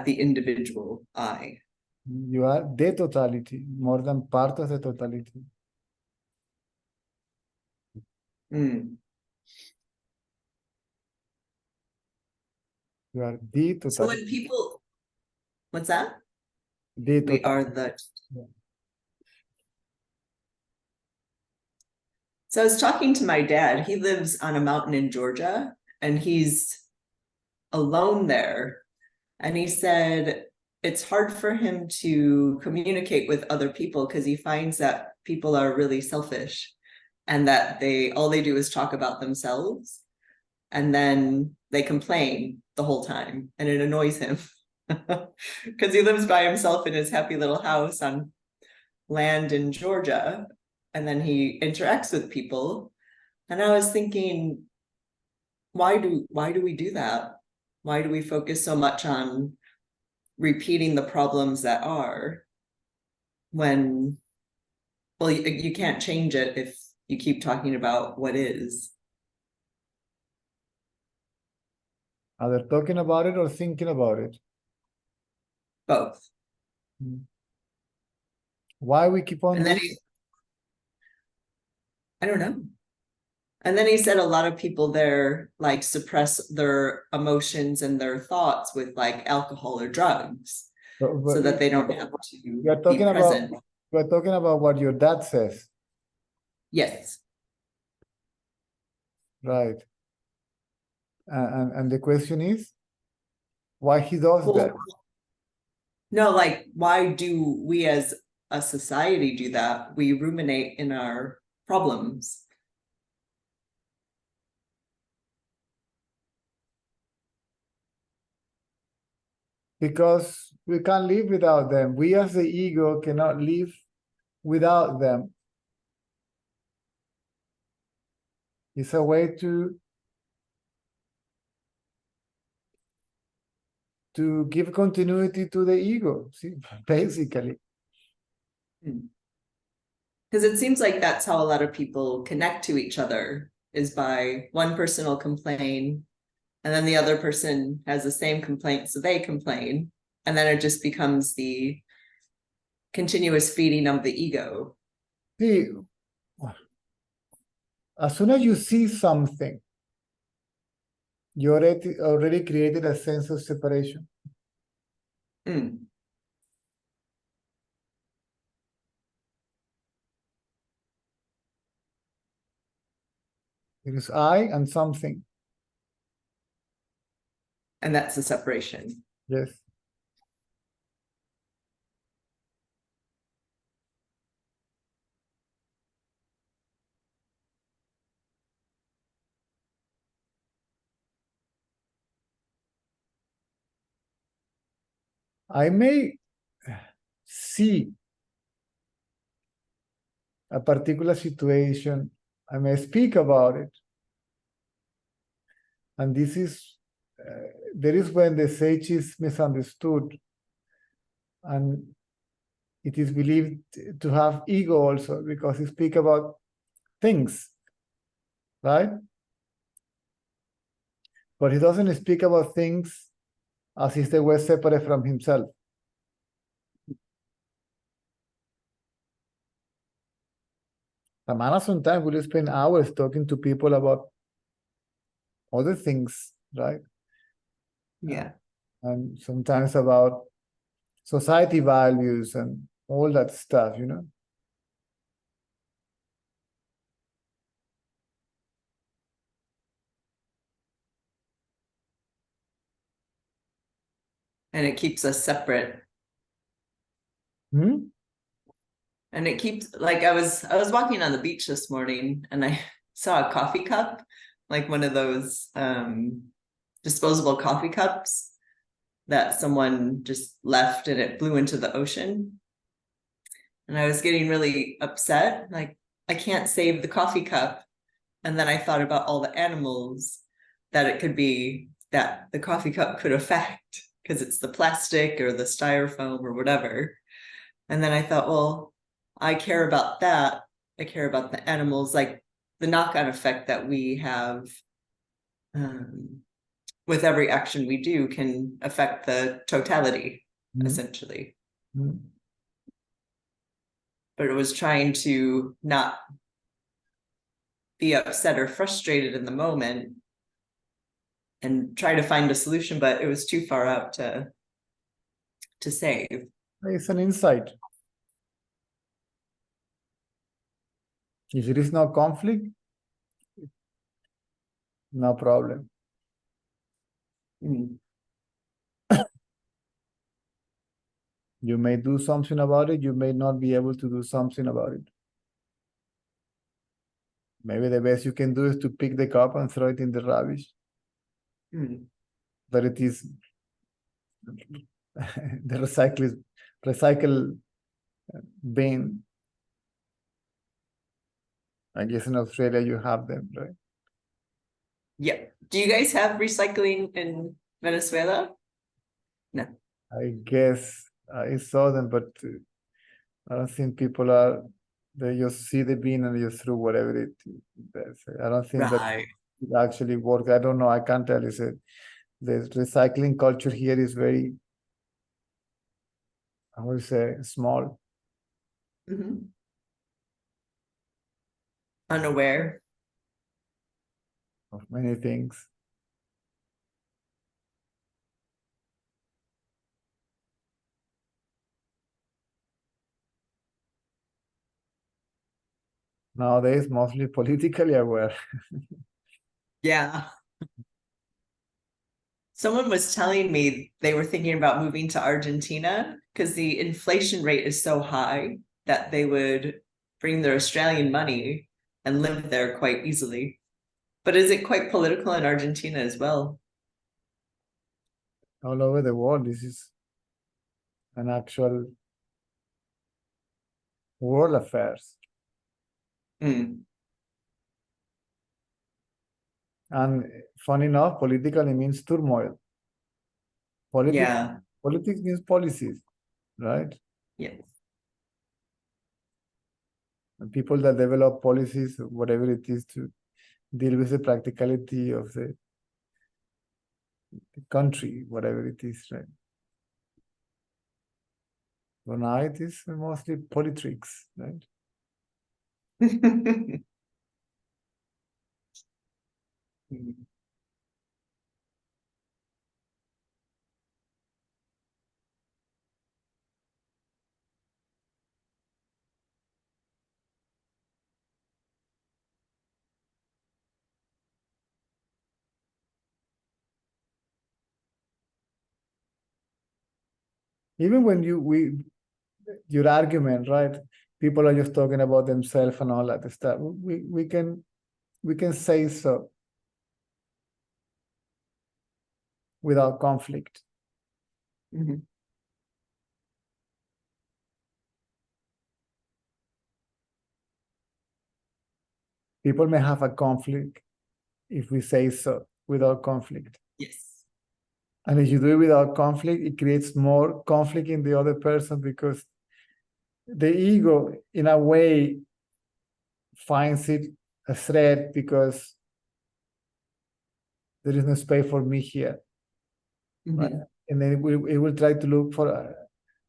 [SPEAKER 4] individual I.
[SPEAKER 2] You are the totality, more than part of the totality.
[SPEAKER 4] Mm.
[SPEAKER 2] You are the
[SPEAKER 4] So
[SPEAKER 2] totality.
[SPEAKER 4] when people, what's that?
[SPEAKER 2] The
[SPEAKER 4] We
[SPEAKER 2] totality.
[SPEAKER 4] are the.
[SPEAKER 2] Yeah.
[SPEAKER 4] So I was talking to my dad. He lives on a mountain in Georgia, and he's alone there. And he said it's hard for him to communicate with other people because he finds that people are really selfish and that all they do is talk about themselves, and then they complain the whole time, and it annoys him because he lives by himself in his happy little house on land in Georgia, and then he interacts with people. And I was thinking, why do we do that? Why do we focus so much on repeating the problems that are, when, well, you can't change it if you keep talking about what is.
[SPEAKER 2] Either talking about it or thinking about it.
[SPEAKER 4] Both.
[SPEAKER 2] Why we keep on
[SPEAKER 4] And then
[SPEAKER 2] doing it?
[SPEAKER 4] I don't know. And then he said a lot of people there like suppress their emotions and their thoughts with like alcohol or drugs, so that they don't have to
[SPEAKER 2] We are
[SPEAKER 4] be
[SPEAKER 2] talking about
[SPEAKER 4] present.
[SPEAKER 2] we are talking about what your dad says,
[SPEAKER 4] Yes.
[SPEAKER 2] right? And the question is, why he does
[SPEAKER 4] Well,
[SPEAKER 2] that?
[SPEAKER 4] no, like, why do we as a society do that? We ruminate in our problems.
[SPEAKER 2] Because we can't live without them. We as the ego cannot live without them. It's a way to give continuity to the ego, see, basically.
[SPEAKER 4] Because it seems like that's how a lot of people connect to each other, is by one person will complain, and then the other person has the same complaint, so they complain, and then it just becomes the continuous feeding of the ego.
[SPEAKER 2] See, as soon as you see something, you already created a sense of separation.
[SPEAKER 4] Mm.
[SPEAKER 2] It is I and something.
[SPEAKER 4] And that's the separation.
[SPEAKER 2] Yes. I may see a particular situation, I may speak about it. And this is, there is when the sage is misunderstood. And it is believed to have ego also, because he speaks about things, right? But he doesn't speak about things as if they were separate from himself. Ramana sometimes will spend hours talking to people about other things, right?
[SPEAKER 4] Yeah.
[SPEAKER 2] And sometimes about society values and all that stuff, you know.
[SPEAKER 4] And it keeps us separate.
[SPEAKER 2] Hmm?
[SPEAKER 4] And it keeps, like, I was walking on the beach this morning and I saw a coffee cup, like one of those disposable coffee cups that someone just left and it blew into the ocean. And I was getting really upset, like, I can't save the coffee cup. And then I thought about all the animals that it could be, that the coffee cup could affect, because it's the plastic or the styrofoam or whatever. And then I thought, well, I care about that. I care about the animals, like the knock-on effect that we have with every action we do can affect the totality, essentially. But it was trying to not be upset or frustrated in the moment and try to find a solution, but it was too far out to save.
[SPEAKER 2] It's an insight. If there is no conflict, no problem. You may do something about it, you may not be able to do something about it. Maybe the best you can do is to pick the cup and throw it in the rubbish. But it is the recycle bin. I guess in Australia you have them, right?
[SPEAKER 4] Yeah. Do you guys have recycling in Venezuela? No.
[SPEAKER 2] I guess I saw them, but I don't think people are, they just see the bin and just throw whatever it is. I don't think that it actually works. I don't know. I can't tell you. The recycling culture here is very, I would say, small.
[SPEAKER 4] Unaware
[SPEAKER 2] of many things. Nowadays, mostly politically aware.
[SPEAKER 4] Yeah. Someone was telling me they were thinking about moving to Argentina because the inflation rate is so high that they would bring their Australian money and live there quite easily. But is it quite political in Argentina as well?
[SPEAKER 2] All over the world, this is an actual world affairs. And funny enough, politically means turmoil. Politics means policies, right?
[SPEAKER 4] Yes.
[SPEAKER 2] And people that develop policies, whatever it is, to deal with the practicality of the country, whatever it is, right? So now it is mostly politics, right? Even when your argument, right? People are just talking about themselves and all that stuff. We can say so without conflict. People may have a conflict if we say so without conflict.
[SPEAKER 4] Yes.
[SPEAKER 2] And if you do it without conflict, it creates more conflict in the other person because the ego, in a way, finds it a threat because there is no space for me here. Right? And then it will try to look for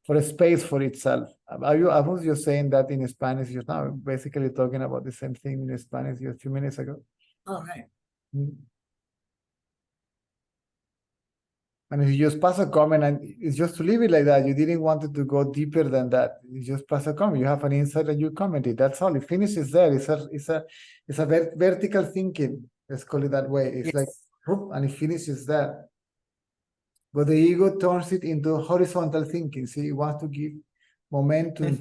[SPEAKER 2] a space for itself. I was just saying that in Spanish just now, basically talking about the same thing in Spanish just a few minutes ago.
[SPEAKER 4] All right.
[SPEAKER 2] And if you just pass a comment and it's just to leave it like that, you didn't want it to go deeper than that. You just pass a comment. You have an insight and you comment it. That's all. It finishes there. It's a vertical thinking. Let's call it that way. It's like, whoop, and it finishes there. But the ego turns it into horizontal thinking. See, it wants to give momentum.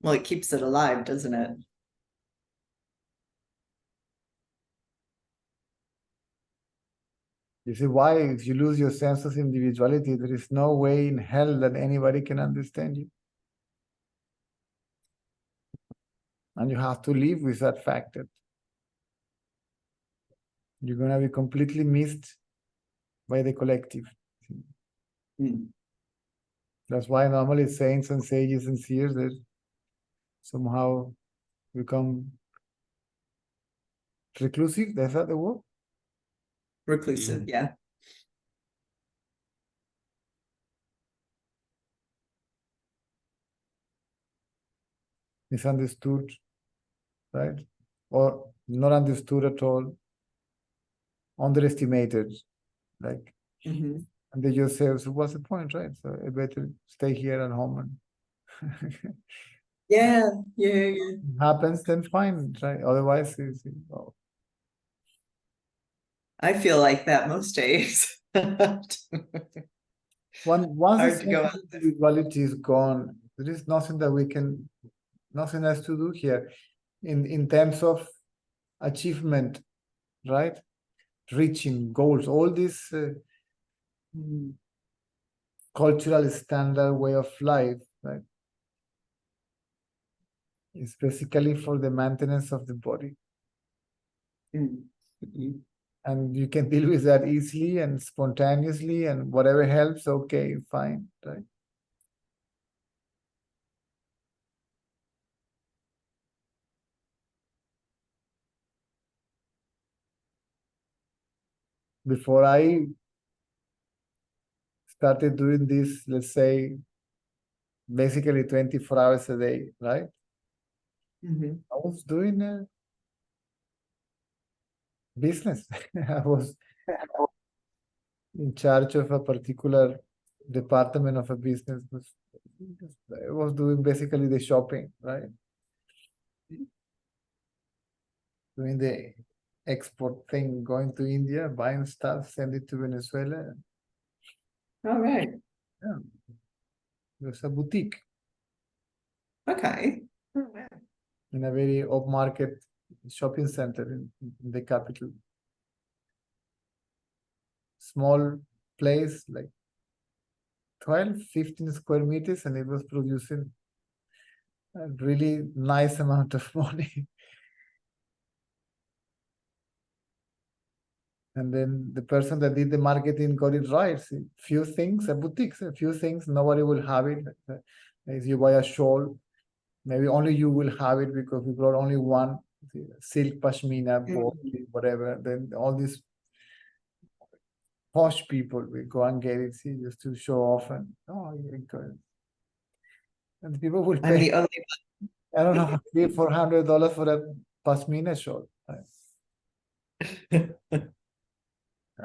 [SPEAKER 4] Well, it keeps it alive, doesn't it?
[SPEAKER 2] You see why, if you lose your sense of individuality, there is no way in hell that anybody can understand you. And you have to live with that fact that you're going to be completely missed by the collective.
[SPEAKER 4] Mm.
[SPEAKER 2] That's why normally saints and sages and seers, they somehow become reclusive. That's that the word?
[SPEAKER 4] Reclusive, yeah.
[SPEAKER 2] Misunderstood, right? Or not understood at all, underestimated, like,
[SPEAKER 4] Mm-hmm.
[SPEAKER 2] and they just say, so what's the point, right? So I better stay here at home and
[SPEAKER 4] Yeah.
[SPEAKER 2] happens, then fine, right? Otherwise, well,
[SPEAKER 4] I feel like that most days.
[SPEAKER 2] once
[SPEAKER 4] Hard
[SPEAKER 2] the
[SPEAKER 4] to go
[SPEAKER 2] sense of individuality is gone, there is nothing that we can, nothing else to do here in terms of achievement, right? Reaching goals, all this cultural standard way of life, right? It's basically for the maintenance of the body.
[SPEAKER 4] Mm-hmm.
[SPEAKER 2] And you can deal with that easily and spontaneously, and whatever helps, okay, fine, right? Before I started doing this, let's say, basically 24 hours a day, right?
[SPEAKER 4] Mm-hmm.
[SPEAKER 2] I was doing business. I was in charge of a particular department of a business. I was doing basically the shopping, right? Doing the export thing, going to India, buying stuff, send it to Venezuela.
[SPEAKER 4] All right.
[SPEAKER 2] Yeah. It was a boutique
[SPEAKER 4] Okay.
[SPEAKER 2] in a very upmarket shopping center in the capital. Small place, like 12, 15 square meters, and it was producing a really nice amount of money. And then the person that did the marketing got it right. See, few things, a boutique, a few things, nobody will have it. If you buy a shawl, maybe only you will have it because we brought only one silk pashmina, whatever. Then all these posh people will go and get it, see, just to show off, and and people will
[SPEAKER 4] I'm
[SPEAKER 2] pay,
[SPEAKER 4] the only
[SPEAKER 2] I don't know, $300-400 for a pashmina shawl.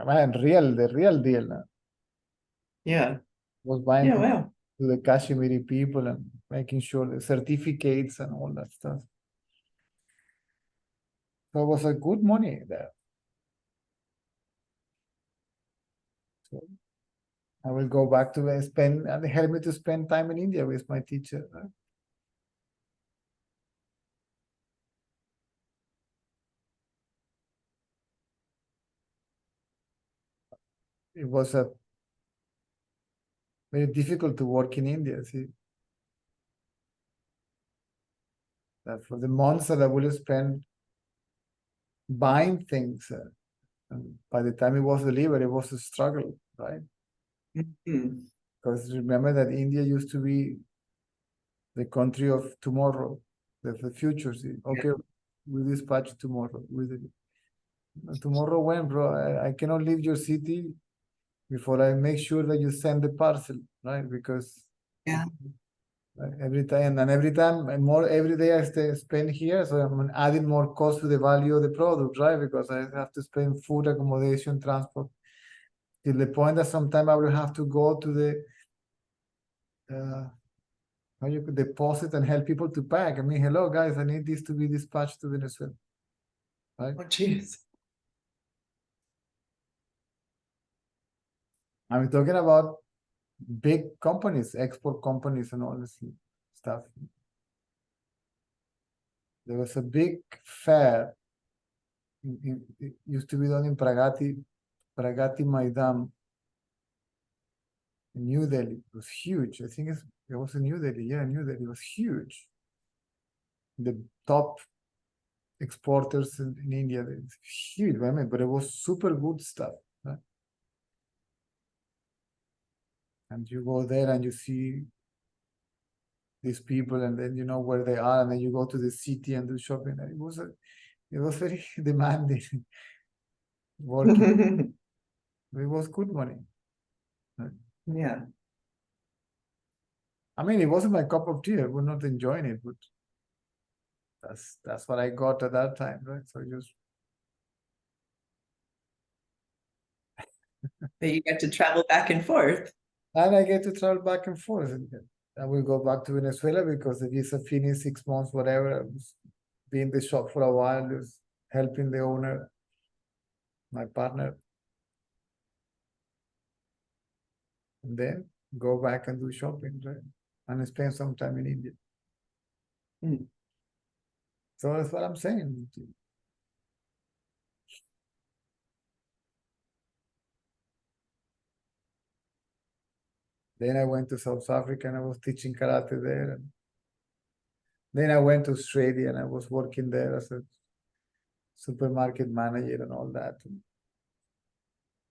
[SPEAKER 2] Man, the real deal.
[SPEAKER 4] Yeah.
[SPEAKER 2] Was buying
[SPEAKER 4] Yeah, wow.
[SPEAKER 2] to the Kashmiri people and making sure the certificates and all that stuff. So it was a good money there. So I will go back to spend, and they helped me to spend time in India with my teacher. Right? It was a very difficult to work in India. See, that for the months that I would have spent buying things, and by the time it was delivered, it was a struggle, right?
[SPEAKER 4] Mm-hmm.
[SPEAKER 2] Because remember that India used to be the country of tomorrow, the future. See, okay, we dispatch tomorrow. Tomorrow when, bro? I cannot leave your city before I make sure that you send the parcel, right? Because
[SPEAKER 4] Yeah.
[SPEAKER 2] Every time, and every day I spend here, so I'm adding more cost to the value of the product, right? Because I have to spend food, accommodation, transport. Till the point that sometime I will have to go to the how you could deposit and help people to pack. I mean, hello guys, I need this to be dispatched to Venezuela. Right?
[SPEAKER 4] Oh, jeez.
[SPEAKER 2] I'm talking about big companies, export companies and all this stuff. There was a big fair. It used to be done in Pragati Maidan in New Delhi. It was huge. I think it was in New Delhi. Yeah, New Delhi. It was huge. The top exporters in India. It's huge, I mean, but it was super good stuff. Right? And you go there and you see these people, and then you know where they are, and then you go to the city and do shopping. It was very demanding. Working. It was good money. Right?
[SPEAKER 4] Yeah.
[SPEAKER 2] I mean, it wasn't my cup of tea. I was not enjoying it, but that's what I got at that time, right? So just
[SPEAKER 4] But you get to travel back and forth.
[SPEAKER 2] and I get to travel back and forth. And I will go back to Venezuela because the visa finished 6 months, whatever. I was be in the shop for a while, just helping the owner, my partner. And then go back and do shopping, right? And spend some time in India.
[SPEAKER 4] Mm.
[SPEAKER 2] So that's what I'm saying. Then I went to South Africa and I was teaching karate there. And then I went to Australia and I was working there as a supermarket manager and all that.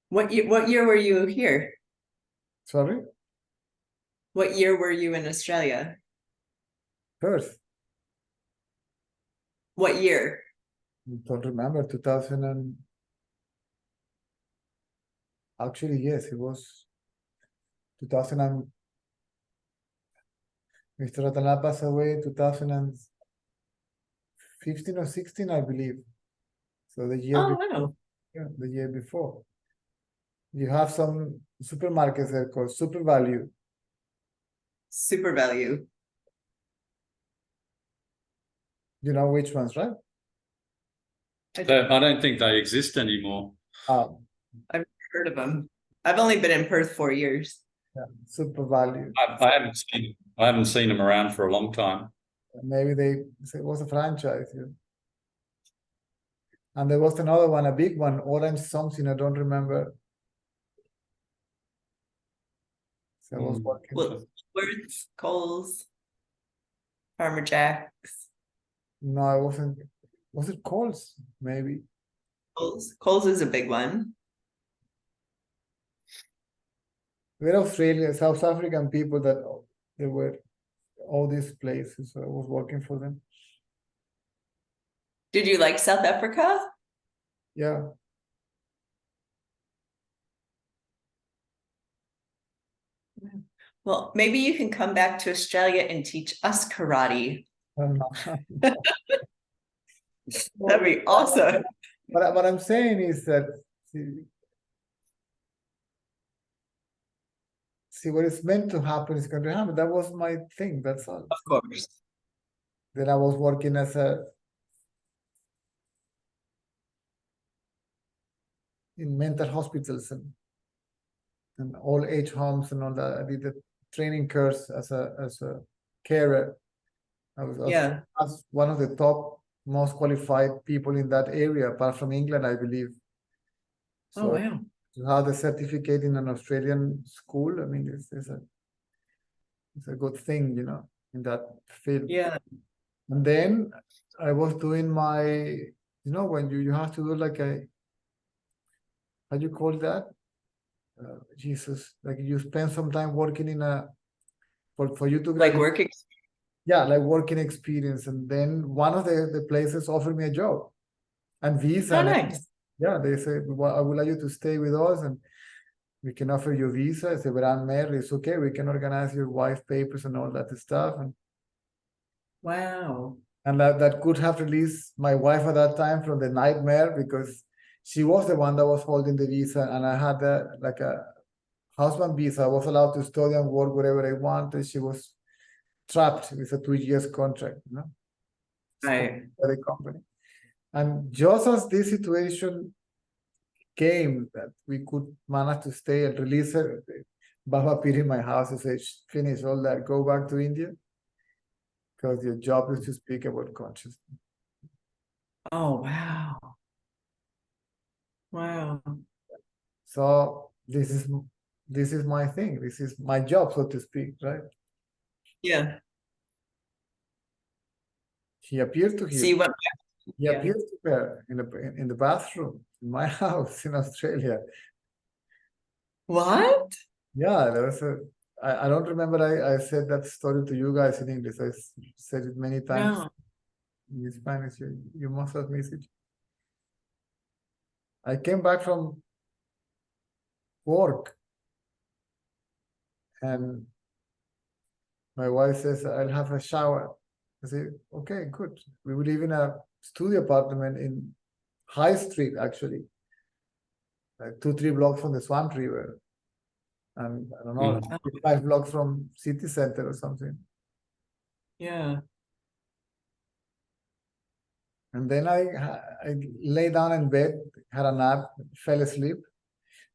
[SPEAKER 4] What year were you here?
[SPEAKER 2] Sorry?
[SPEAKER 4] What year were you in Australia?
[SPEAKER 2] Perth.
[SPEAKER 4] What year?
[SPEAKER 2] I don't remember, 2000 and... Actually, yes, it was 2000 and... Mr. Ratana passed away in 2015 or 16, I believe. So the year before.
[SPEAKER 4] Wow.
[SPEAKER 2] Yeah, the year before. You have some supermarkets there called Super Value.
[SPEAKER 4] Super value.
[SPEAKER 2] You know which ones, right?
[SPEAKER 5] I don't think they exist anymore.
[SPEAKER 2] Oh,
[SPEAKER 4] I've heard of them. I've only been in Perth 4 years.
[SPEAKER 2] yeah, Super Value.
[SPEAKER 5] I haven't seen them around for a long time.
[SPEAKER 2] Maybe it was a franchise. Yeah. And there was another one, a big one, Orange something, I don't remember. So I was working.
[SPEAKER 4] Words, Coles, Farmer Jack's.
[SPEAKER 2] No, it wasn't. Was it Coles? Maybe.
[SPEAKER 4] Coles is a big one.
[SPEAKER 2] We're Australian, South African people that they were all these places. So I was working for them.
[SPEAKER 4] Did you like South Africa?
[SPEAKER 2] Yeah.
[SPEAKER 4] Well, maybe you can come back to Australia and teach us karate. That'd be awesome.
[SPEAKER 2] But what I'm saying is that see what is meant to happen is going to happen. That was my thing. That's all.
[SPEAKER 4] Of course.
[SPEAKER 2] Then I was working as in mental hospitals and old age homes and all that. I did the training course as a carer. I was as one of the top most qualified people in that area, apart from England, I believe. So
[SPEAKER 4] wow.
[SPEAKER 2] to have the certificate in an Australian school, I mean, it's a good thing, you know, in that field.
[SPEAKER 4] Yeah.
[SPEAKER 2] And then I was doing my, you know, when you have to do like how do you call that? Jesus, like you spend some time working in for you to
[SPEAKER 4] like working.
[SPEAKER 2] Yeah, like working experience. And then one of the places offered me a job and visa.
[SPEAKER 4] Oh, nice.
[SPEAKER 2] Yeah, they said, well, I would like you to stay with us. And we can offer you visa. I said, but I'm married. It's okay. We can organize your wife papers and all that stuff.
[SPEAKER 4] Wow.
[SPEAKER 2] And that could have released my wife at that time from the nightmare, because she was the one that was holding the visa, and I had like a husband visa. I was allowed to study and work wherever I wanted. She was trapped with a 2 years contract, you know,
[SPEAKER 4] Right.
[SPEAKER 2] by the company. And just as this situation came, that we could manage to stay and release her, Baba appeared in my house and said, finish all that, go back to India, because your job is to speak about consciousness.
[SPEAKER 4] Oh, wow. Wow.
[SPEAKER 2] So this is my thing. This is my job, so to speak, right?
[SPEAKER 4] Yeah.
[SPEAKER 2] He appeared to him.
[SPEAKER 4] See what?
[SPEAKER 2] He
[SPEAKER 4] Yeah.
[SPEAKER 2] appeared to her in the bathroom in my house in Australia.
[SPEAKER 4] What?
[SPEAKER 2] Yeah, there was I don't remember I said that story to you guys in English. I said it many times
[SPEAKER 4] No.
[SPEAKER 2] in Spanish. You must have missed it. I came back from work, and my wife says, I'll have a shower. I say, okay, good. We live in a studio apartment in High Street, actually, like 2-3 blocks from the Swamp River. And I don't know, 5 blocks from city center or something.
[SPEAKER 4] Yeah.
[SPEAKER 2] And then I lay down in bed, had a nap, fell asleep.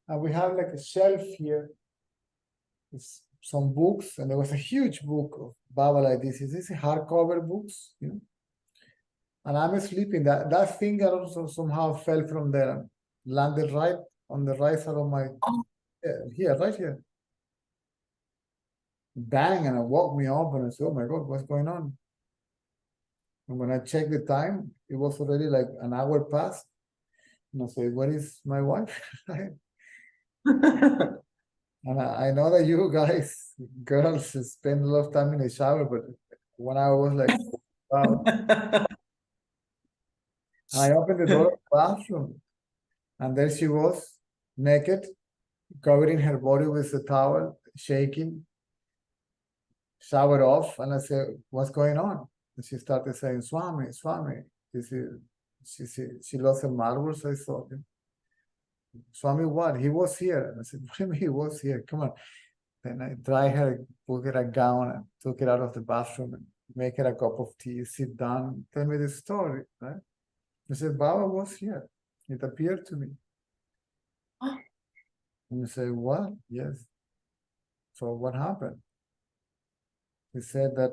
[SPEAKER 2] And we have like a shelf here. It's some books, and there was a huge book of Baba like this. Is this hardcover books? You know? And I'm sleeping. That thing also somehow fell from there and landed right on the right side of my here, right here. Bang, and it woke me up, and I said, oh my God, what's going on? And when I checked the time, it was already like an hour past. And I said, where is my wife? And I know that you guys, girls, spend a lot of time in the shower, but when I was like, wow. I opened the door of the bathroom, and there she was, naked, covering her body with a towel, shaking, showered off. And I said, what's going on? And she started saying, Swami, Swami. She lost her marbles, I thought. Swami, what? He was here. And I said, what do you mean he was here? Come on. Then I dry her, put her a gown, and took her out of the bathroom, and make her a cup of tea, sit down, tell me the story, right? I said, Baba was here. It appeared to me. And I said, what? Yes. So what happened? He said that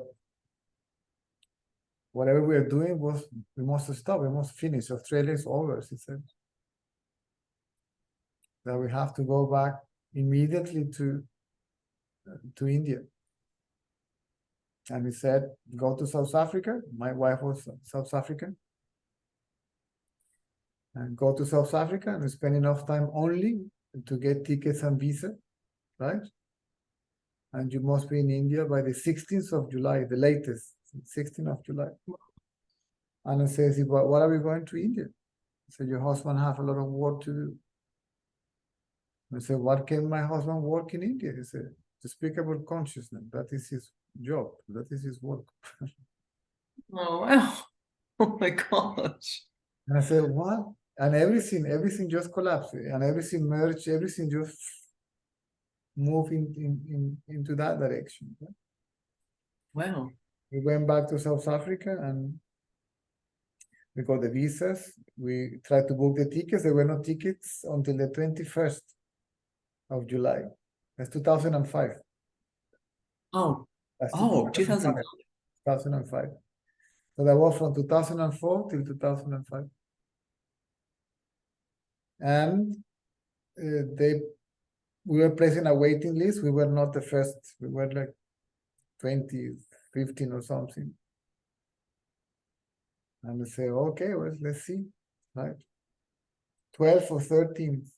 [SPEAKER 2] whatever we are doing we must stop, we must finish. Australia is over, he said. That we have to go back immediately to India. And he said, go to South Africa. My wife was South African. And go to South Africa and spend enough time only to get tickets and visa, right? And you must be in India by the 16th of July, the latest, 16th of July. And I says, what are we going to India? I said, your husband have a lot of work to do. I said, what can my husband work in India? He said, to speak about consciousness. That is his job. That is his work.
[SPEAKER 4] Oh, wow. Oh my gosh.
[SPEAKER 2] And I said, what? And everything just collapsed. And everything merged, everything just moved into that direction.
[SPEAKER 4] Wow.
[SPEAKER 2] We went back to South Africa and we got the visas. We tried to book the tickets. There were no tickets until the 21st of July. That's 2005.
[SPEAKER 4] Oh.
[SPEAKER 2] That's
[SPEAKER 4] Oh, 2005.
[SPEAKER 2] 2005. So that was from 2004 till 2005. And we were placed in a waiting list. We were not the first. We were like 20, 15 or something. And we say, okay, well, let's see, right? 12 or 13th,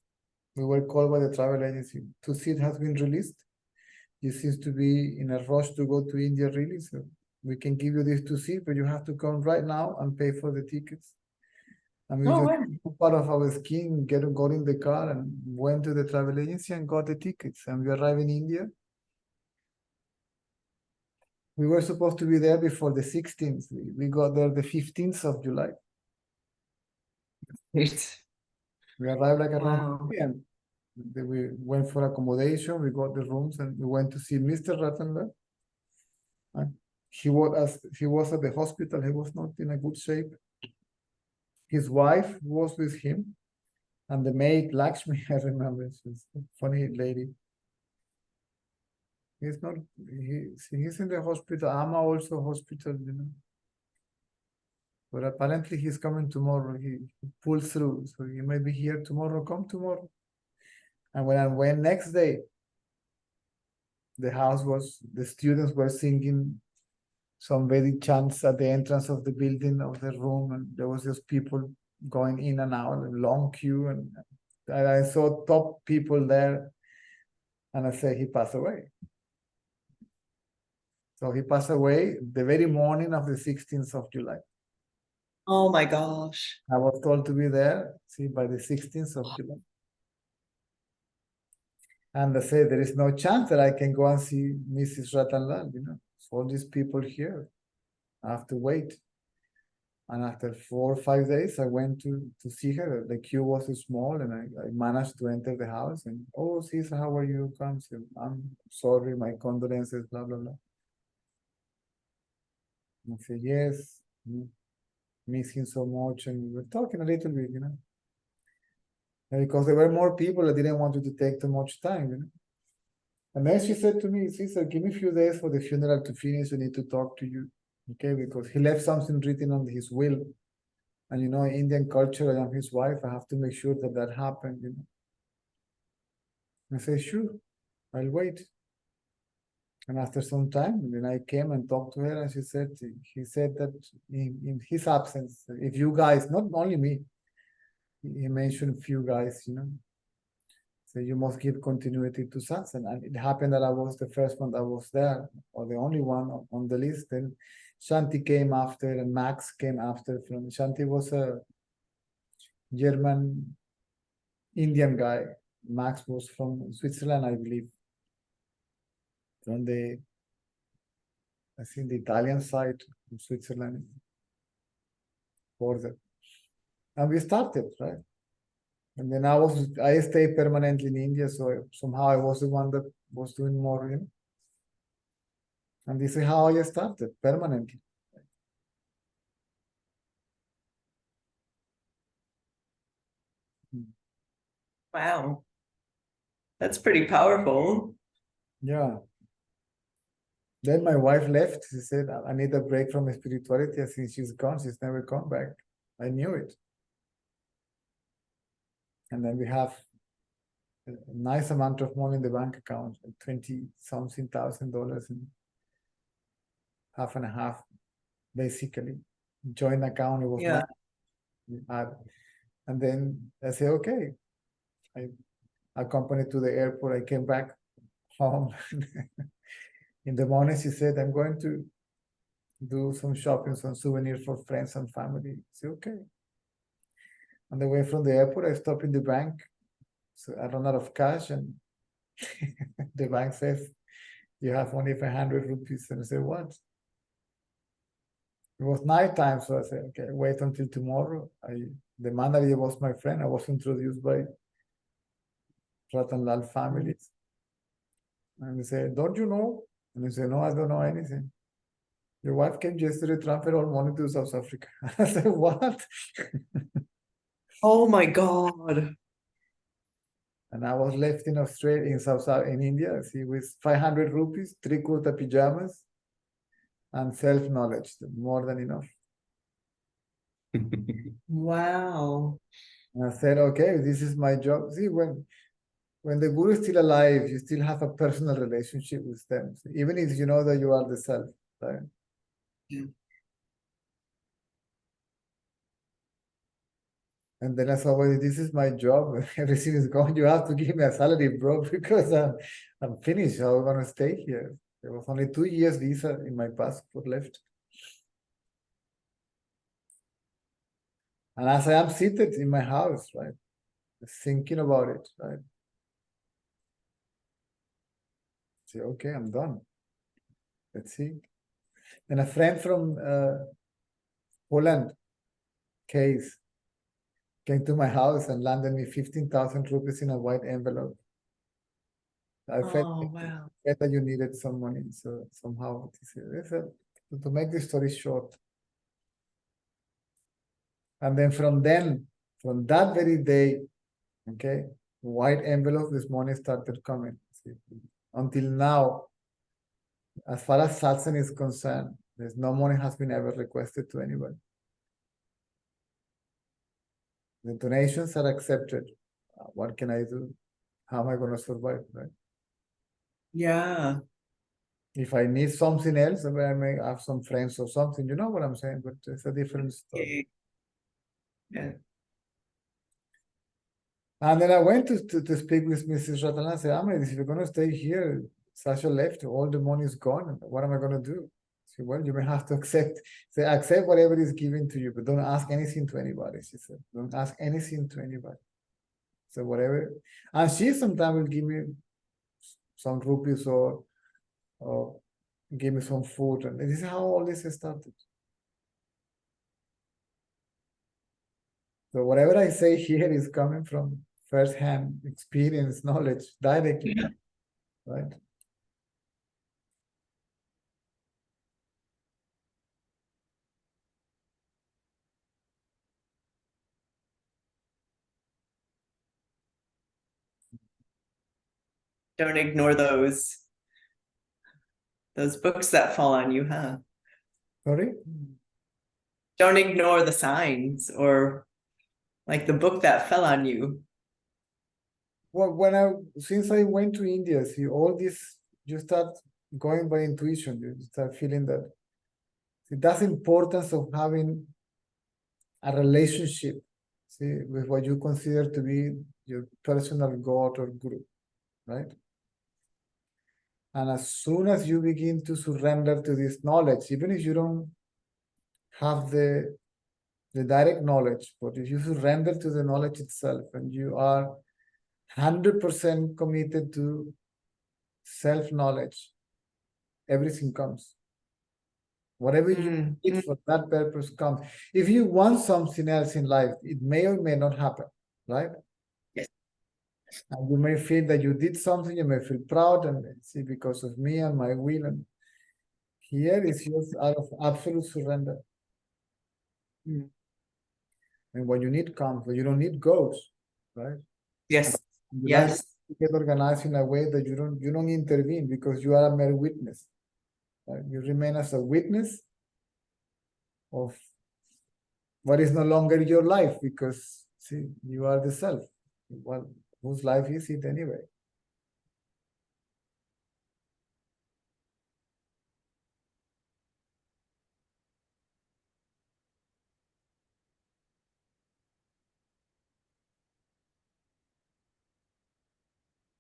[SPEAKER 2] we were called by the travel agency. 2 seats has been released. You seems to be in a rush to go to India, really. So we can give you these 2 seats, but you have to come right now and pay for the tickets. And we just took part of our skiing, got in the car and went to the travel agency and got the tickets. And we arrived in India. We were supposed to be there before the 16th. We got there the 15th of July.
[SPEAKER 4] Great.
[SPEAKER 2] We arrived like around
[SPEAKER 4] Wow.
[SPEAKER 2] 2 p.m. We went for accommodation, we got the rooms, and we went to see Mr. Rattenberg. And he was at the hospital, he was not in a good shape. His wife was with him, and the maid, Lakshmi, I remember, she's a funny lady. He's in the hospital, Amma also hospital, you know. But apparently he's coming tomorrow. He pulls through, so he may be here tomorrow. Come tomorrow. And when I went next day, the students were singing some Vedic chants at the entrance of the building, of the room, and there was just people going in and out, a long queue, and I saw top people there, and I said, he passed away. So he passed away the very morning of the 16th of July.
[SPEAKER 4] Oh my gosh.
[SPEAKER 2] I was told to be there, see, by the 16th of July. And I said, there is no chance that I can go and see Mrs. Ratanlal, you know. So all these people here, I have to wait. And after 4 or 5 days, I went to see her. The queue was small, and I managed to enter the house. And, oh, Cesar, how are you? Come, I'm sorry, my condolences, blah, blah, blah. And I said, yes, miss him so much. And we were talking a little bit, you know. And because there were more people, I didn't want it to take too much time, you know. And then she said to me, Cesar, give me a few days for the funeral to finish. We need to talk to you. Okay, because he left something written on his will. And you know, Indian culture, I am his wife. I have to make sure that that happened, you know. I said, sure, I'll wait. And after some time, then I came and talked to her, and he said that in his absence, if you guys, not only me, he mentioned a few guys, you know, so you must give continuity to satsang. And it happened that I was the first one that was there, or the only one on the list. Then Shanti came after, and Max came after. From Shanti was a German Indian guy. Max was from Switzerland, I believe. From the, I think, the Italian side of Switzerland border. And we started, right? And then I stayed permanently in India, so somehow I was the one that was doing more, you know. And this is how I started, permanently.
[SPEAKER 4] Wow. That's pretty powerful.
[SPEAKER 2] Yeah. Then my wife left. She said, I need a break from spirituality. I think she's gone. She's never come back. I knew it. And then we have a nice amount of money in the bank account, $20-something thousand, and half and a half, basically. Joint account, it was
[SPEAKER 4] Yeah.
[SPEAKER 2] and then I said, okay. I accompanied to the airport. I came back home. In the morning, she said, I'm going to do some shopping, some souvenirs for friends and family. I said, okay. On the way from the airport, I stopped in the bank. So I run out of cash, and the bank says, you have only 500 rupees. And I said, what? It was nighttime, so I said, okay, wait until tomorrow. The manager was my friend. I was introduced by Ratanlal families. And they said, don't you know? And I said, no, I don't know anything. Your wife came yesterday, transferred all money to South Africa. I said, what?
[SPEAKER 4] Oh my God.
[SPEAKER 2] And I was left in Australia, in India, see, with 500 rupees, 3 kurta pajamas, and self-knowledge, more than enough.
[SPEAKER 4] Wow.
[SPEAKER 2] And I said, okay, this is my job. See, when the guru is still alive, you still have a personal relationship with them, so even if you know that you are the self, right?
[SPEAKER 4] Yeah.
[SPEAKER 2] And then I said, well, this is my job. Everything is gone. You have to give me a salary, bro, because I'm finished. I'm going to stay here. There was only 2 years visa in my passport left. And as I am seated in my house, right, thinking about it, right, say, okay, I'm done. Let's see. And a friend from Poland, case, came to my house and landed me 15,000 rupees in a white envelope. I felt
[SPEAKER 4] wow.
[SPEAKER 2] that you needed some money, so somehow to make the story short. And then from that very day, okay, white envelope this money started coming. See, until now, as far as satsang is concerned, there's no money has been ever requested to anybody. The donations are accepted. What can I do? How am I going to survive, right?
[SPEAKER 4] Yeah.
[SPEAKER 2] If I need something else, I may have some friends or something, you know what I'm saying, but it's a different story.
[SPEAKER 4] Yeah.
[SPEAKER 2] And then I went to speak with Mrs. Ratana and said, if you're going to stay here, Sasha left, all the money is gone. What am I going to do? She said, well, you may have to accept whatever is given to you, but don't ask anything to anybody. She said, don't ask anything to anybody. So whatever. And she sometimes will give me some rupees or give me some food. And this is how all this started. So whatever I say here is coming from first-hand experience, knowledge, directly, right?
[SPEAKER 4] Don't ignore those books that fall on you, huh?
[SPEAKER 2] Sorry?
[SPEAKER 4] Don't ignore the signs or like the book that fell on you.
[SPEAKER 2] Well, since I went to India, see, all this, you start going by intuition. You start feeling that. See, that's the importance of having a relationship, see, with what you consider to be your personal God or guru, right? And as soon as you begin to surrender to this knowledge, even if you don't have the direct knowledge, but if you surrender to the knowledge itself and you are 100% committed to self-knowledge, everything comes. Whatever you need for that purpose comes. If you want something else in life, it may or may not happen, right?
[SPEAKER 4] Yes.
[SPEAKER 2] And you may feel that you did something, you may feel proud and see because of me and my will. And here is just out of absolute surrender. And when you need comes, when you don't need goes, right?
[SPEAKER 4] Yes.
[SPEAKER 2] You
[SPEAKER 4] Yes.
[SPEAKER 2] like to get organized in a way that you don't intervene because you are a mere witness. Right? You remain as a witness of what is no longer your life because see, you are the self. Well, whose life is it anyway?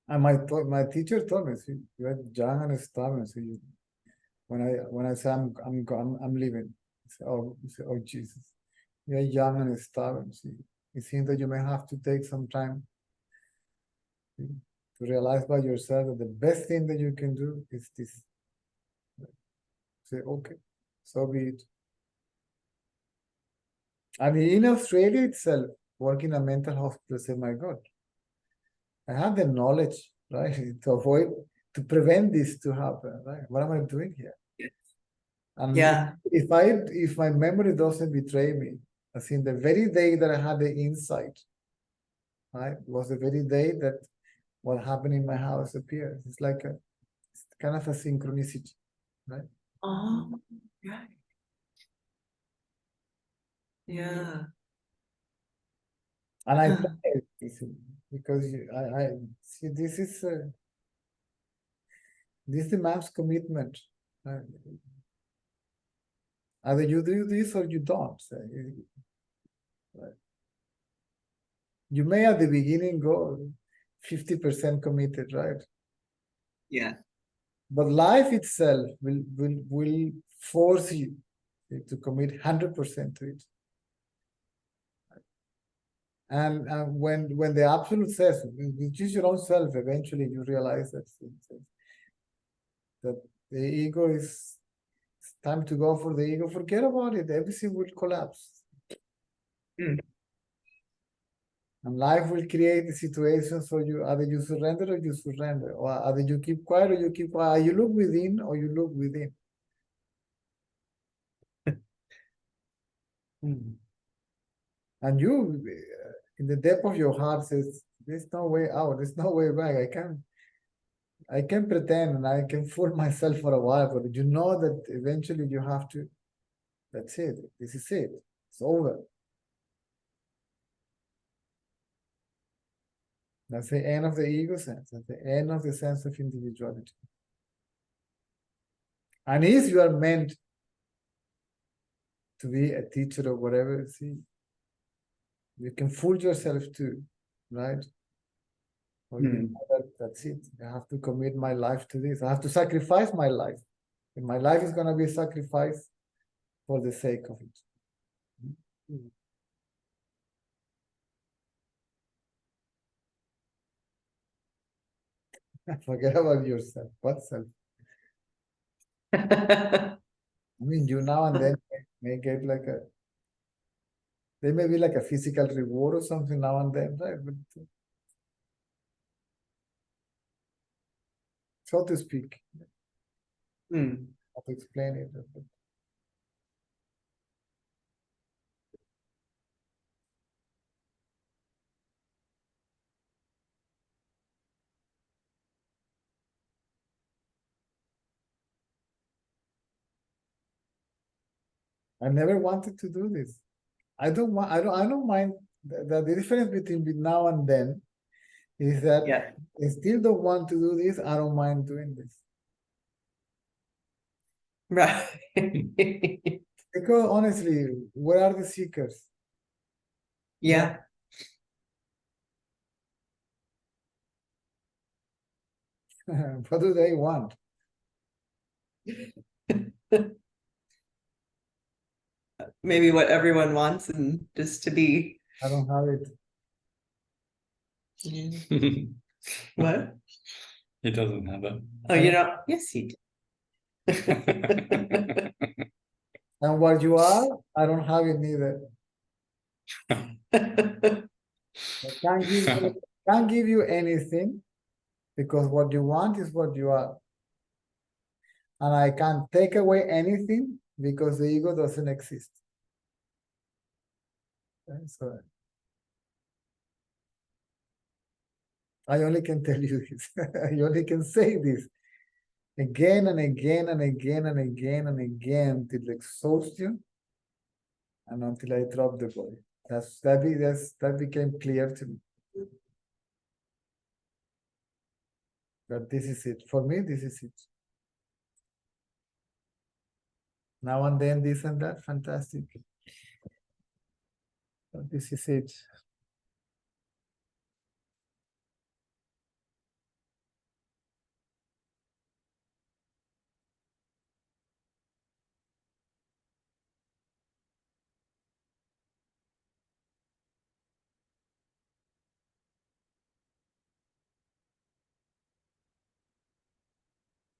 [SPEAKER 2] And my teacher told me, see, you are young and stubborn. So when I say I'm leaving, I say, oh Jesus, you are young and stubborn. See, it seems that you may have to take some time to realize by yourself that the best thing that you can do is this. Say, okay, so be it. And in Australia itself, working in a mental hospital, say, my God, I have the knowledge, right, to prevent this to happen, right? What am I doing here?
[SPEAKER 4] Yes.
[SPEAKER 2] And
[SPEAKER 4] Yeah.
[SPEAKER 2] if my memory doesn't betray me, as in the very day that I had the insight, right, was the very day that what happened in my house appeared. It's like it's kind of a synchronicity, right?
[SPEAKER 4] Oh, right. Yeah.
[SPEAKER 2] And I tried because I see this demands commitment. Either you do this or you don't. Right? You may at the beginning go 50% committed, right?
[SPEAKER 4] Yeah.
[SPEAKER 2] But life itself will force you to commit 100% to it. And when the absolute says, which is your own self, eventually you realize that the ego is, it's time to go for the ego. Forget about it. Everything will collapse.
[SPEAKER 4] Mm.
[SPEAKER 2] And life will create the situation, so either you surrender or you surrender, or either you keep quiet or you keep quiet. You look within or you look within. And you, in the depth of your heart, says, "There's no way out. There's no way back. I can pretend and I can fool myself for a while, but you know that eventually you have to. That's it. This is it. It's over." That's the end of the ego sense. That's the end of the sense of individuality. And if you are meant to be a teacher or whatever, see, you can fool yourself too, right? Or you know that's it. I have to commit my life to this. I have to sacrifice my life. And my life is going to be sacrificed for the sake of it. Forget about yourself. What self? I mean, you now and then may get like a, there may be like a physical reward or something now and then, right? But so to speak, how to explain it. But I never wanted to do this. I don't mind the difference between now and then is that
[SPEAKER 4] Yeah.
[SPEAKER 2] I still don't want to do this. I don't mind doing this.
[SPEAKER 4] Right.
[SPEAKER 2] Because honestly, where are the seekers?
[SPEAKER 4] Yeah.
[SPEAKER 2] What do they want?
[SPEAKER 4] Maybe what everyone wants, and just to be.
[SPEAKER 2] I don't have it.
[SPEAKER 4] What?
[SPEAKER 5] He doesn't have it.
[SPEAKER 4] Oh, you know, yes, he did.
[SPEAKER 2] And what you are, I don't have it neither. I can't give you anything because what you want is what you are. And I can't take away anything because the ego doesn't exist. Okay, so I only can tell you this. I only can say this again and again and again and again and again till exhaustion and until I drop the body. That became clear to me. That this is it. For me, this is it. Now and then this and that, fantastic. But this is it.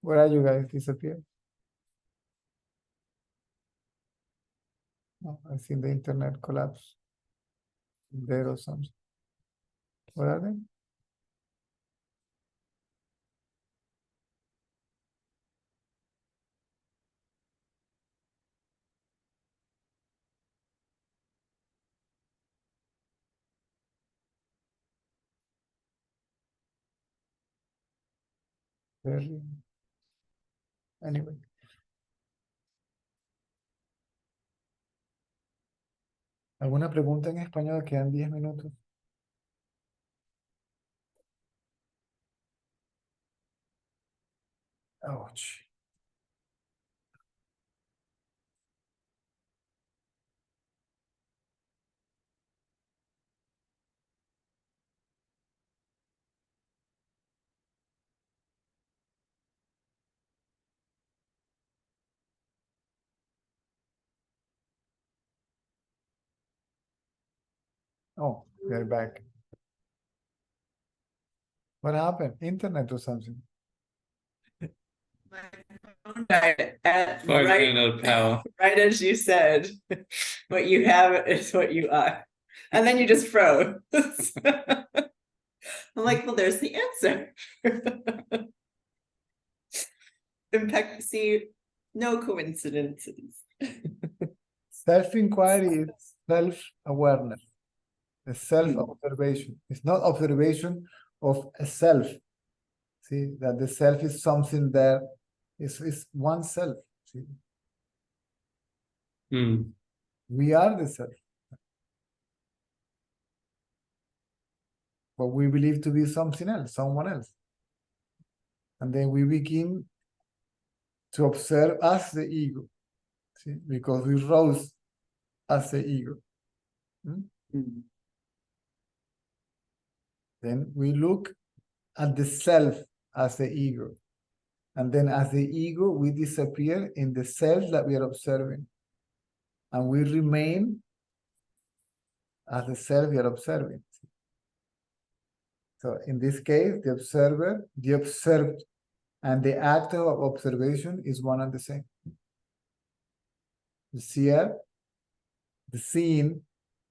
[SPEAKER 2] Where are you guys? Disappeared? No, I think the internet collapsed. There or something. Where are they? There. Anyway. ¿Alguna pregunta en español? Quedan 10 minutos. Ouch. Oh, We're back. What happened? Internet or something?
[SPEAKER 4] My phone died at
[SPEAKER 5] Phone's
[SPEAKER 4] right,
[SPEAKER 5] running out of power.
[SPEAKER 4] right as you said, what you have is what you are. And then you just froze. I'm like, well, there's the answer. In fact, see, no coincidences.
[SPEAKER 2] Self-inquiry is self-awareness. The self-observation. It's not observation of a self. See, that the self is something there. It's one self. See?
[SPEAKER 5] Mm.
[SPEAKER 2] We are the self. But we believe to be something else, someone else. And then we begin to observe as the ego. See? Because we rose as the ego. Then we look at the self as the ego. And then as the ego, we disappear in the self that we are observing. And we remain as the self we are observing. So in this case, the observer, the observed, and the act of observation is one and the same. The seer, the seen,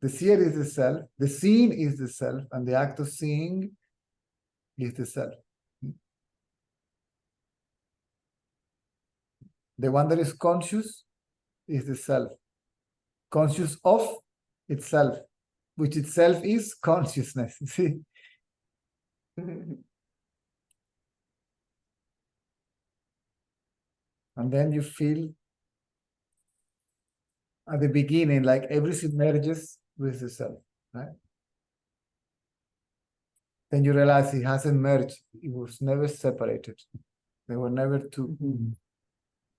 [SPEAKER 2] the seer is the self, the seen is the self, and the act of seeing is the self. The one that is conscious is the self. Conscious of itself, which itself is consciousness. See? And then you feel at the beginning like everything merges with the self, right? Then you realize it hasn't merged. It was never separated. There were never two.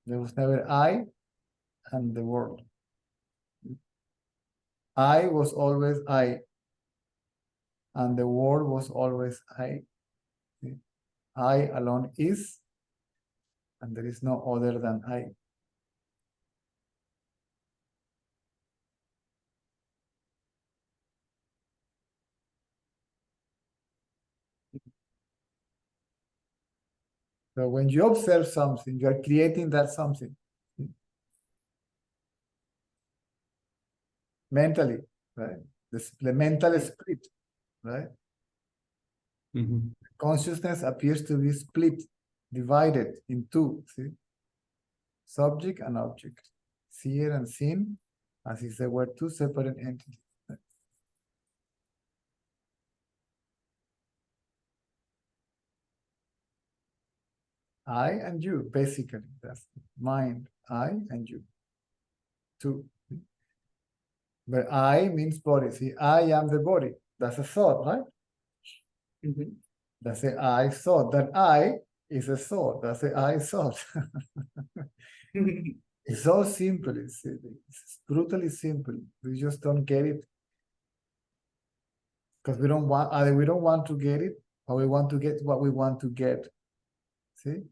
[SPEAKER 2] There was never I and the world. I was always I, and the world was always I. I alone is, and there is no other than I. So when you observe something, you are creating that something. Mentally, right? The mental split, right? Consciousness appears to be split, divided in two, see? Subject and object. Seer and seen, as if they were two separate entities. I and you, basically. That's mind, I and you. Two. But I means body. See, I am the body. That's a thought, right? That's a I thought. That I is a thought. That's a I thought. It's so simple. It's brutally simple. We just don't get it. Because we don't want, either we don't want to get it, or we want to get what we want to get. See?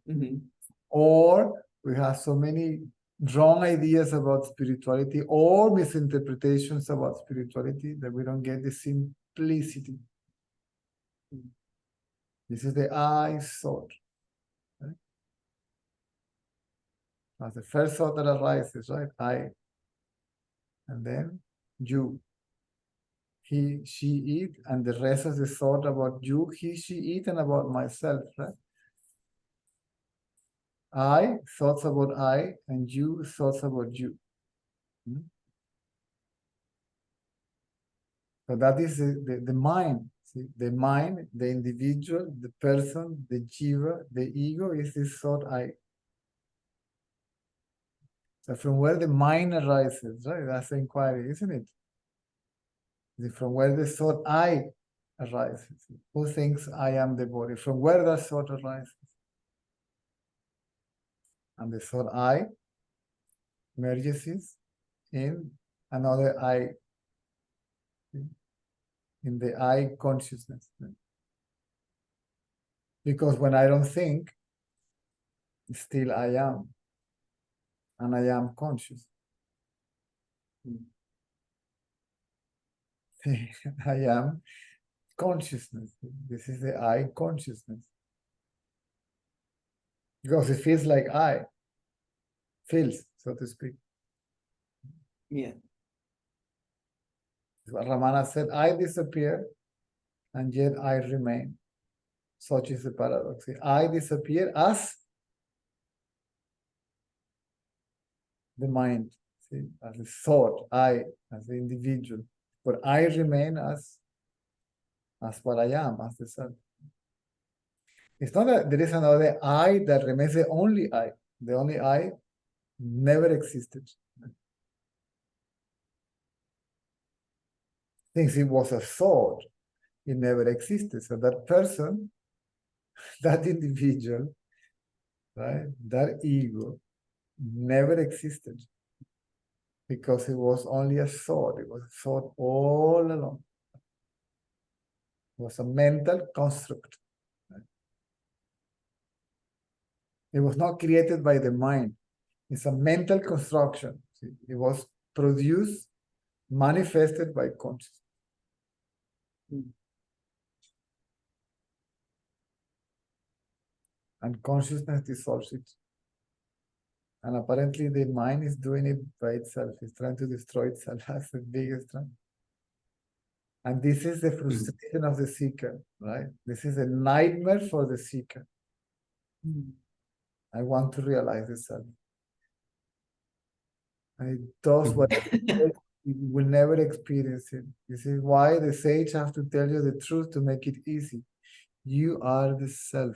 [SPEAKER 2] Or we have so many wrong ideas about spirituality or misinterpretations about spirituality that we don't get the simplicity. This is the I thought. Right? That's the first thought that arises, right? I. And then you. He, she, it, and the rest of the thought about you, he, she, it, and about myself, right? I, thoughts about I, and you, thoughts about you. So that is the mind. See? The mind, the individual, the person, the jiva, the ego is this thought I. So from where the mind arises, right? That's the inquiry, isn't it? From where the thought I arises. Who thinks I am the body? From where that thought arises? And the thought I merges in another I, in the I consciousness. Because when I don't think, still I am. And I am conscious. I am consciousness. This is the I consciousness. Because it feels like I. Feels, so to speak.
[SPEAKER 4] Yeah.
[SPEAKER 2] Ramana said, I disappear, and yet I remain. Such is the paradox. I disappear as the mind, see, as the thought, I, as the individual. But I remain as what I am, as the self. It's not that there is another I that remains the only I. The only I never existed. Since it was a thought, it never existed. So that person, that individual, right, that ego, never existed because it was only a thought. It was a thought all along. It was a mental construct. Right? It was not created by the mind. It's a mental construction. See? It was produced, manifested by consciousness. And consciousness dissolves it. And apparently the mind is doing it by itself. It's trying to destroy itself. That's the biggest one. And this is the frustration of the seeker, right? This is a nightmare for the seeker. I want to realize the self. And it does what it will never experience it. This is why the sage have to tell you the truth to make it easy. You are the self.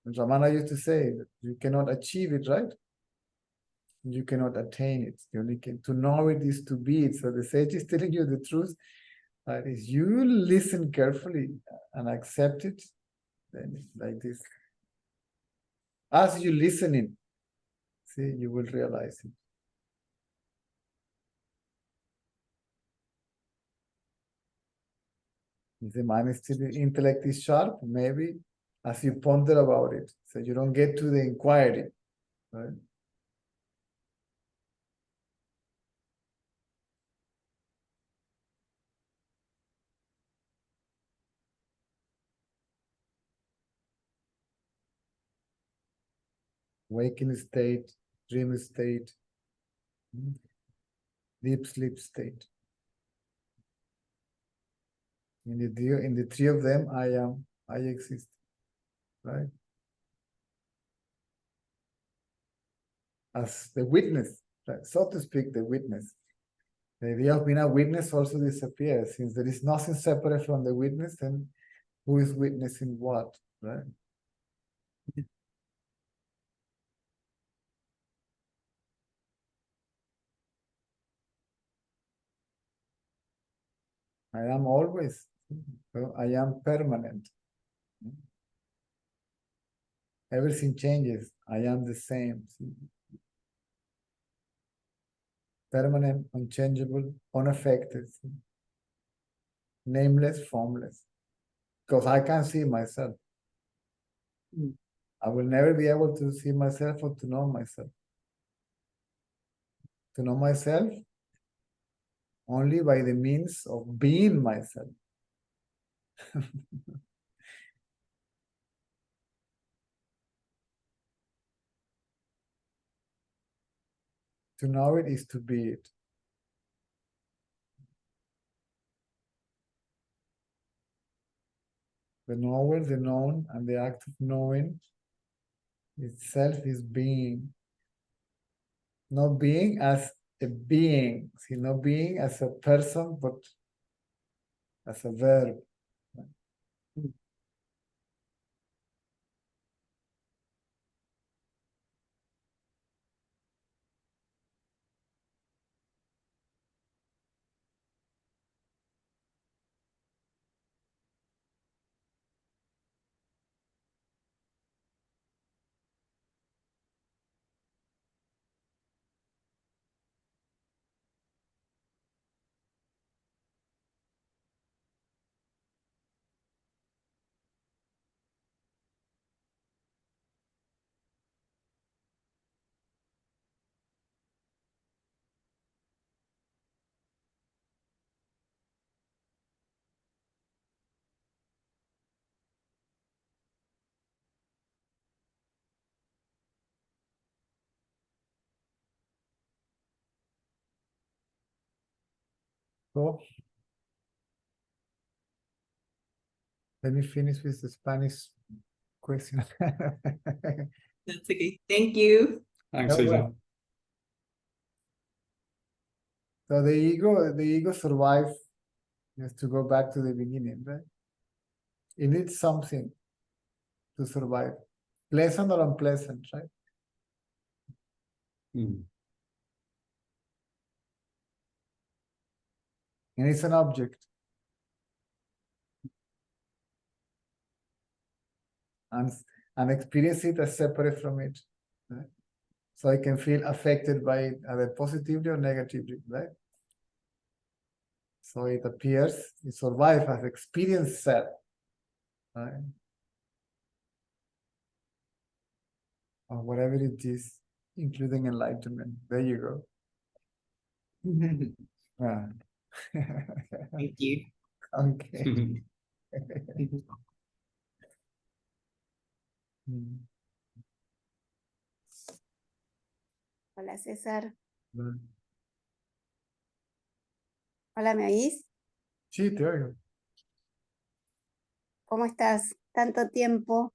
[SPEAKER 2] And Ramana used to say that you cannot achieve it, right? You cannot attain it. You only can to know it is to be it. So the sage is telling you the truth. Is you listen carefully and accept it, then it's like this. As you listening, see, you will realize it. If the mind is still, the intellect is sharp, maybe as you ponder about it, so you don't get to the inquiry, right? Waking state, dream state, deep sleep state. In the three of them, I am, I exist, right? As the witness, right? So to speak, the witness. The idea of being a witness also disappears. Since there is nothing separate from the witness, then who is witnessing what, right? I am always, I am permanent. Everything changes. I am the same. Permanent, unchangeable, unaffected. Nameless, formless. Because I can't see myself. I will never be able to see myself or to know myself. To know myself only by the means of being myself. To know it is to be it. The knower, the known, and the act of knowing itself is being. Not being as a being, see, not being as a person, but as a verb. So, let me finish with the Spanish question.
[SPEAKER 4] That's okay. Thank you.
[SPEAKER 5] Thanks,
[SPEAKER 2] No,
[SPEAKER 5] Lisa.
[SPEAKER 2] well. So the ego survives, just to go back to the beginning, right? It needs something to survive, pleasant or unpleasant, right?
[SPEAKER 5] Mm.
[SPEAKER 2] And it's an object. And experience it as separate from it, right? So I can feel affected by it, either positively or negatively, right? So it appears, it survives as experience set, right? Or whatever it is, including enlightenment. There you go. Ah.
[SPEAKER 4] Thank you.
[SPEAKER 2] Okay. Mm.
[SPEAKER 6] Hola César,
[SPEAKER 2] Mm.
[SPEAKER 6] hola, ¿me oís?
[SPEAKER 2] Sí, te oigo.
[SPEAKER 6] ¿Cómo estás? Tanto tiempo,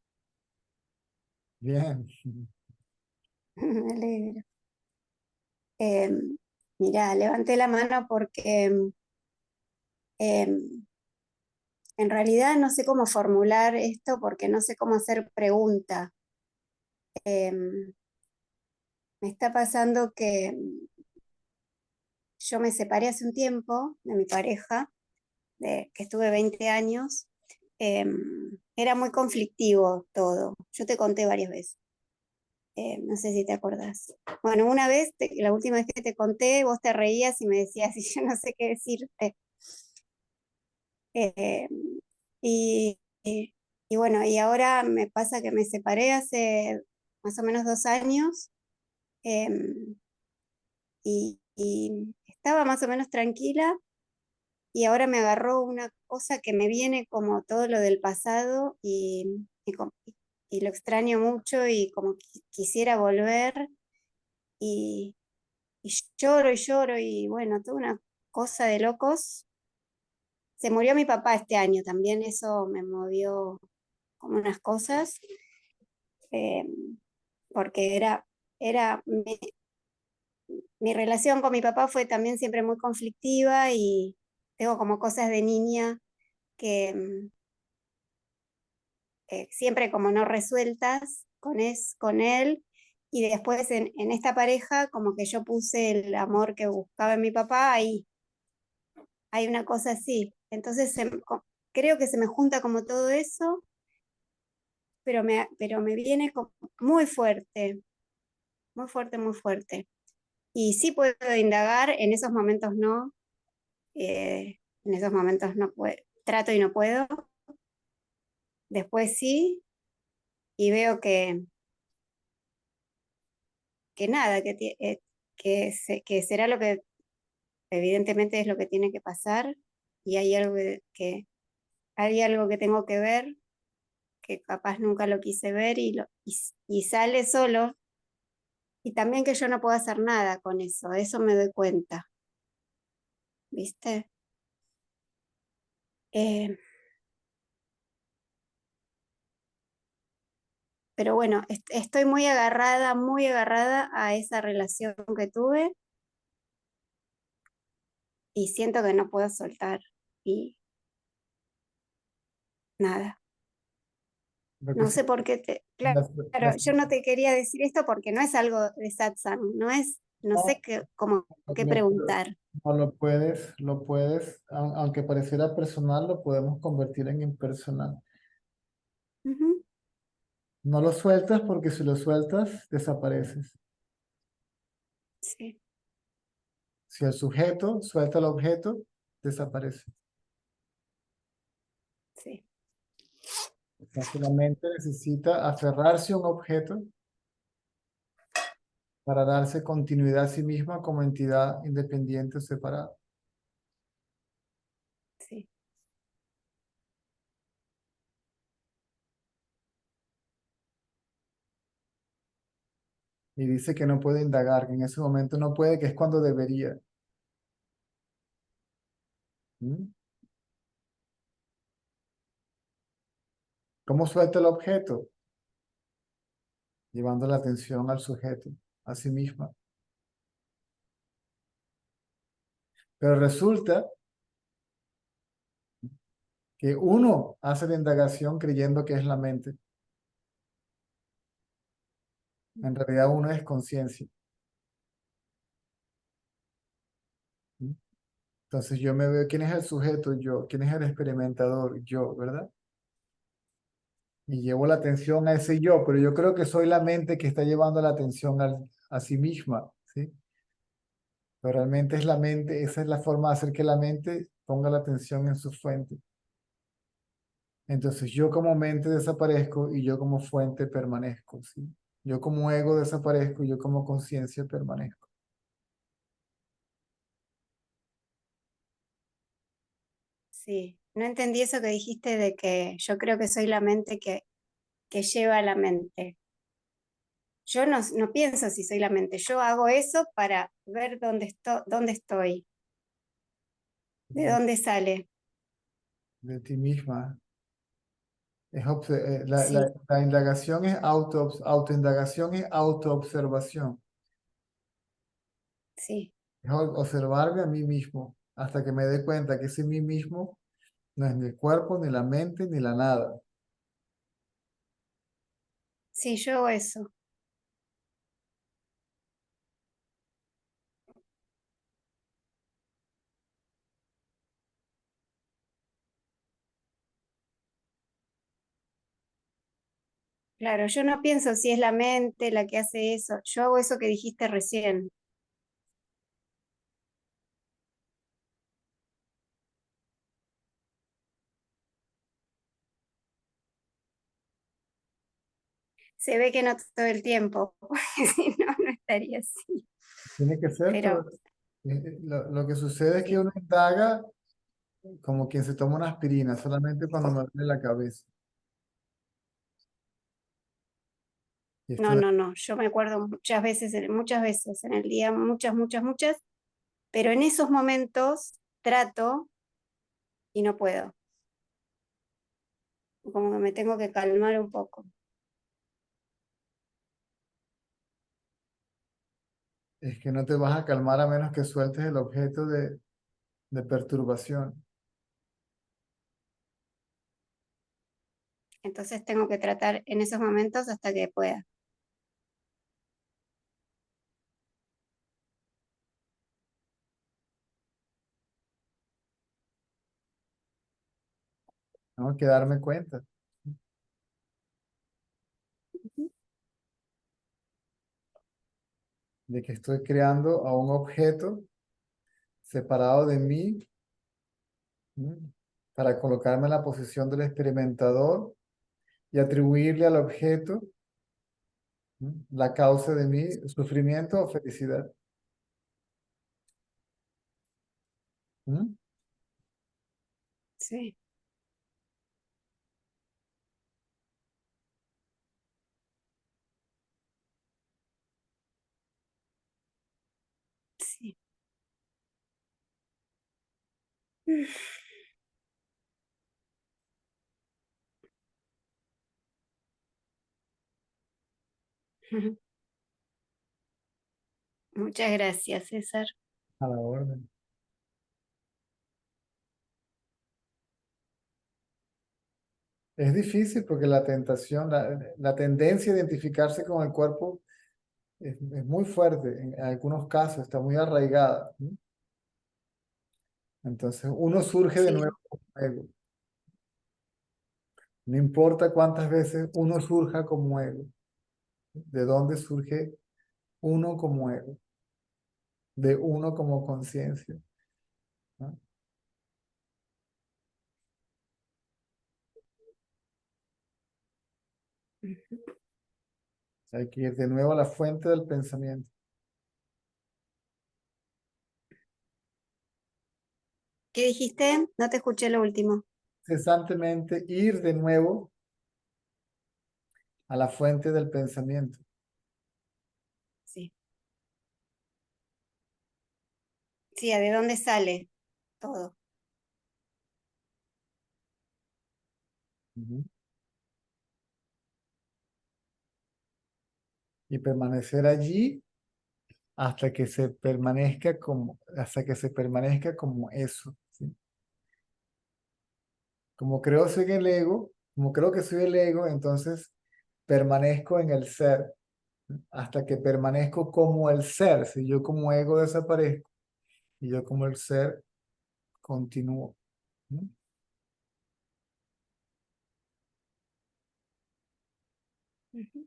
[SPEAKER 2] Bien.
[SPEAKER 6] me alegro. Mira, levanté la mano porque em, en realidad no sé cómo formular esto porque no sé cómo hacer pregunta. Em, Me está pasando que yo me separé hace un tiempo de mi pareja, que estuve 20 años. Era muy conflictivo todo. Yo te conté varias veces. No sé si te acordás. Bueno, una vez, la última vez que te conté, vos te reías y me decías, y yo no sé qué decirte. Eh, y, y, y bueno, y ahora me pasa que me separé hace más o menos 2 años, y estaba más o menos tranquila, y ahora me agarró una cosa que me viene como todo lo del pasado, y lo extraño mucho y como quisiera volver, y, y lloro y bueno, toda una cosa de locos. Se murió mi papá este año también, eso me movió como unas cosas, eh, porque era mi relación con mi papá fue también siempre muy conflictiva y tengo como cosas de niña que siempre como no resueltas con él, y después en esta pareja como que yo puse el amor que buscaba en mi papá ahí, hay una cosa así. Entonces creo que se me junta como todo eso, pero me viene como muy fuerte, muy fuerte, muy fuerte. Y sí puedo indagar, en esos momentos no, en esos momentos no puedo, trato y no puedo. Después sí, y veo que nada, que será lo que evidentemente es lo que tiene que pasar, y hay algo que tengo que ver, que capaz nunca lo quise ver, y sale solo, y también que yo no puedo hacer nada con eso, de eso me doy cuenta, ¿viste? Eh, pero bueno, estoy muy agarrada a esa relación que tuve, y siento que no puedo soltar, y nada.
[SPEAKER 2] Lo que
[SPEAKER 6] No
[SPEAKER 2] sí-
[SPEAKER 6] sé por qué claro,
[SPEAKER 2] las- las-
[SPEAKER 6] yo no te quería decir esto porque no es algo de satsang, no sé cómo qué
[SPEAKER 2] lo,
[SPEAKER 6] preguntar.
[SPEAKER 2] no lo puedes, aunque pareciera personal, lo podemos convertir en impersonal.
[SPEAKER 6] Ujú,
[SPEAKER 2] No lo sueltas porque si lo sueltas, desapareces.
[SPEAKER 6] sí,
[SPEAKER 2] Si el sujeto suelta el objeto, desaparece.
[SPEAKER 6] sí,
[SPEAKER 2] O sea, que la mente necesita aferrarse a un objeto para darse continuidad a sí misma como entidad independiente o separada.
[SPEAKER 6] sí,
[SPEAKER 2] Y dice que no puede indagar, que en ese momento no puede, que es cuando debería. ¿Mm? ¿Cómo suelta el objeto? Llevando la atención al sujeto, a sí misma. Pero resulta que uno hace la indagación creyendo que es la mente. En realidad uno es conciencia. ¿Mm? Entonces yo me veo, ¿quién es el sujeto? Yo. ¿Quién es el experimentador? Yo, ¿verdad? Y llevo la atención a ese yo, pero yo creo que soy la mente que está llevando la atención a sí misma, ¿sí? Pero realmente es la mente, esa es la forma de hacer que la mente ponga la atención en su fuente. Entonces yo como mente desaparezco y yo como fuente permanezco, ¿sí? Yo como ego desaparezco y yo como conciencia permanezco.
[SPEAKER 6] Sí, no entendí eso que dijiste de que yo creo que soy la mente que lleva a la mente. Yo no pienso si soy la mente, yo hago eso para ver dónde estoy, de dónde sale.
[SPEAKER 2] De ti misma.
[SPEAKER 6] Sí,
[SPEAKER 2] La indagación es autoindagación es autoobservación.
[SPEAKER 6] sí,
[SPEAKER 2] Es observarme a mí mismo hasta que me dé cuenta que ese mí mismo no es ni el cuerpo, ni la mente, ni la nada.
[SPEAKER 6] sí, yo hago eso. Claro, yo no pienso si es la mente la que hace eso, yo hago eso que dijiste recién. Se ve que no todo el tiempo, porque si no, no estaría así.
[SPEAKER 2] Tiene que ser, pero
[SPEAKER 6] Pero
[SPEAKER 2] lo que sucede es que
[SPEAKER 6] sí,
[SPEAKER 2] uno indaga como quien se toma una aspirina, solamente cuando me duele la cabeza. Y esto
[SPEAKER 6] no, yo me acuerdo muchas veces en el día, muchas, pero en esos momentos trato y no puedo, como que me tengo que calmar un poco.
[SPEAKER 2] es que no te vas a calmar a menos que sueltes el objeto de perturbación.
[SPEAKER 6] Entonces tengo que tratar en esos momentos hasta que pueda.
[SPEAKER 2] Tengo que darme cuenta de que estoy creando a un objeto separado de mí, ¿m? Para colocarme en la posición del experimentador y atribuirle al objeto, ¿m? La causa de mi sufrimiento o felicidad. ¿M?
[SPEAKER 6] Sí, sí. Muchas gracias, César.
[SPEAKER 2] A la orden. Es difícil porque la tentación, la tendencia a identificarse con el cuerpo es muy fuerte, en algunos casos está muy arraigada, ¿m? Entonces uno surge de
[SPEAKER 6] Sí,
[SPEAKER 2] nuevo como ego. No importa cuántas veces uno surja como ego. ¿De dónde surge uno como ego? De uno como conciencia, ¿no? Hay que ir de nuevo a la fuente del pensamiento.
[SPEAKER 6] ¿qué dijiste? No te escuché lo último.
[SPEAKER 2] Cesantemente ir de nuevo a la fuente del pensamiento.
[SPEAKER 6] Sí, sí, ¿de dónde sale todo?
[SPEAKER 2] Ujú. Y permanecer allí hasta que se permanezca como eso, ¿sí? Como creo soy el ego, como creo que soy el ego, entonces permanezco en el ser, ¿sí? Hasta que permanezco como el ser. Si yo como ego desaparezco y yo como el ser continúo, ¿no?
[SPEAKER 6] Ujú.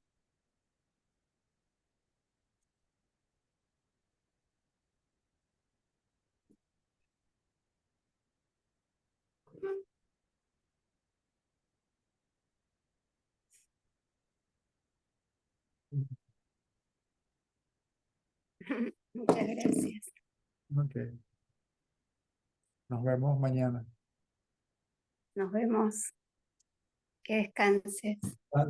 [SPEAKER 6] Muchas gracias.
[SPEAKER 2] Ok. Nos vemos mañana.
[SPEAKER 6] Nos vemos. Que descanses.
[SPEAKER 2] Ah,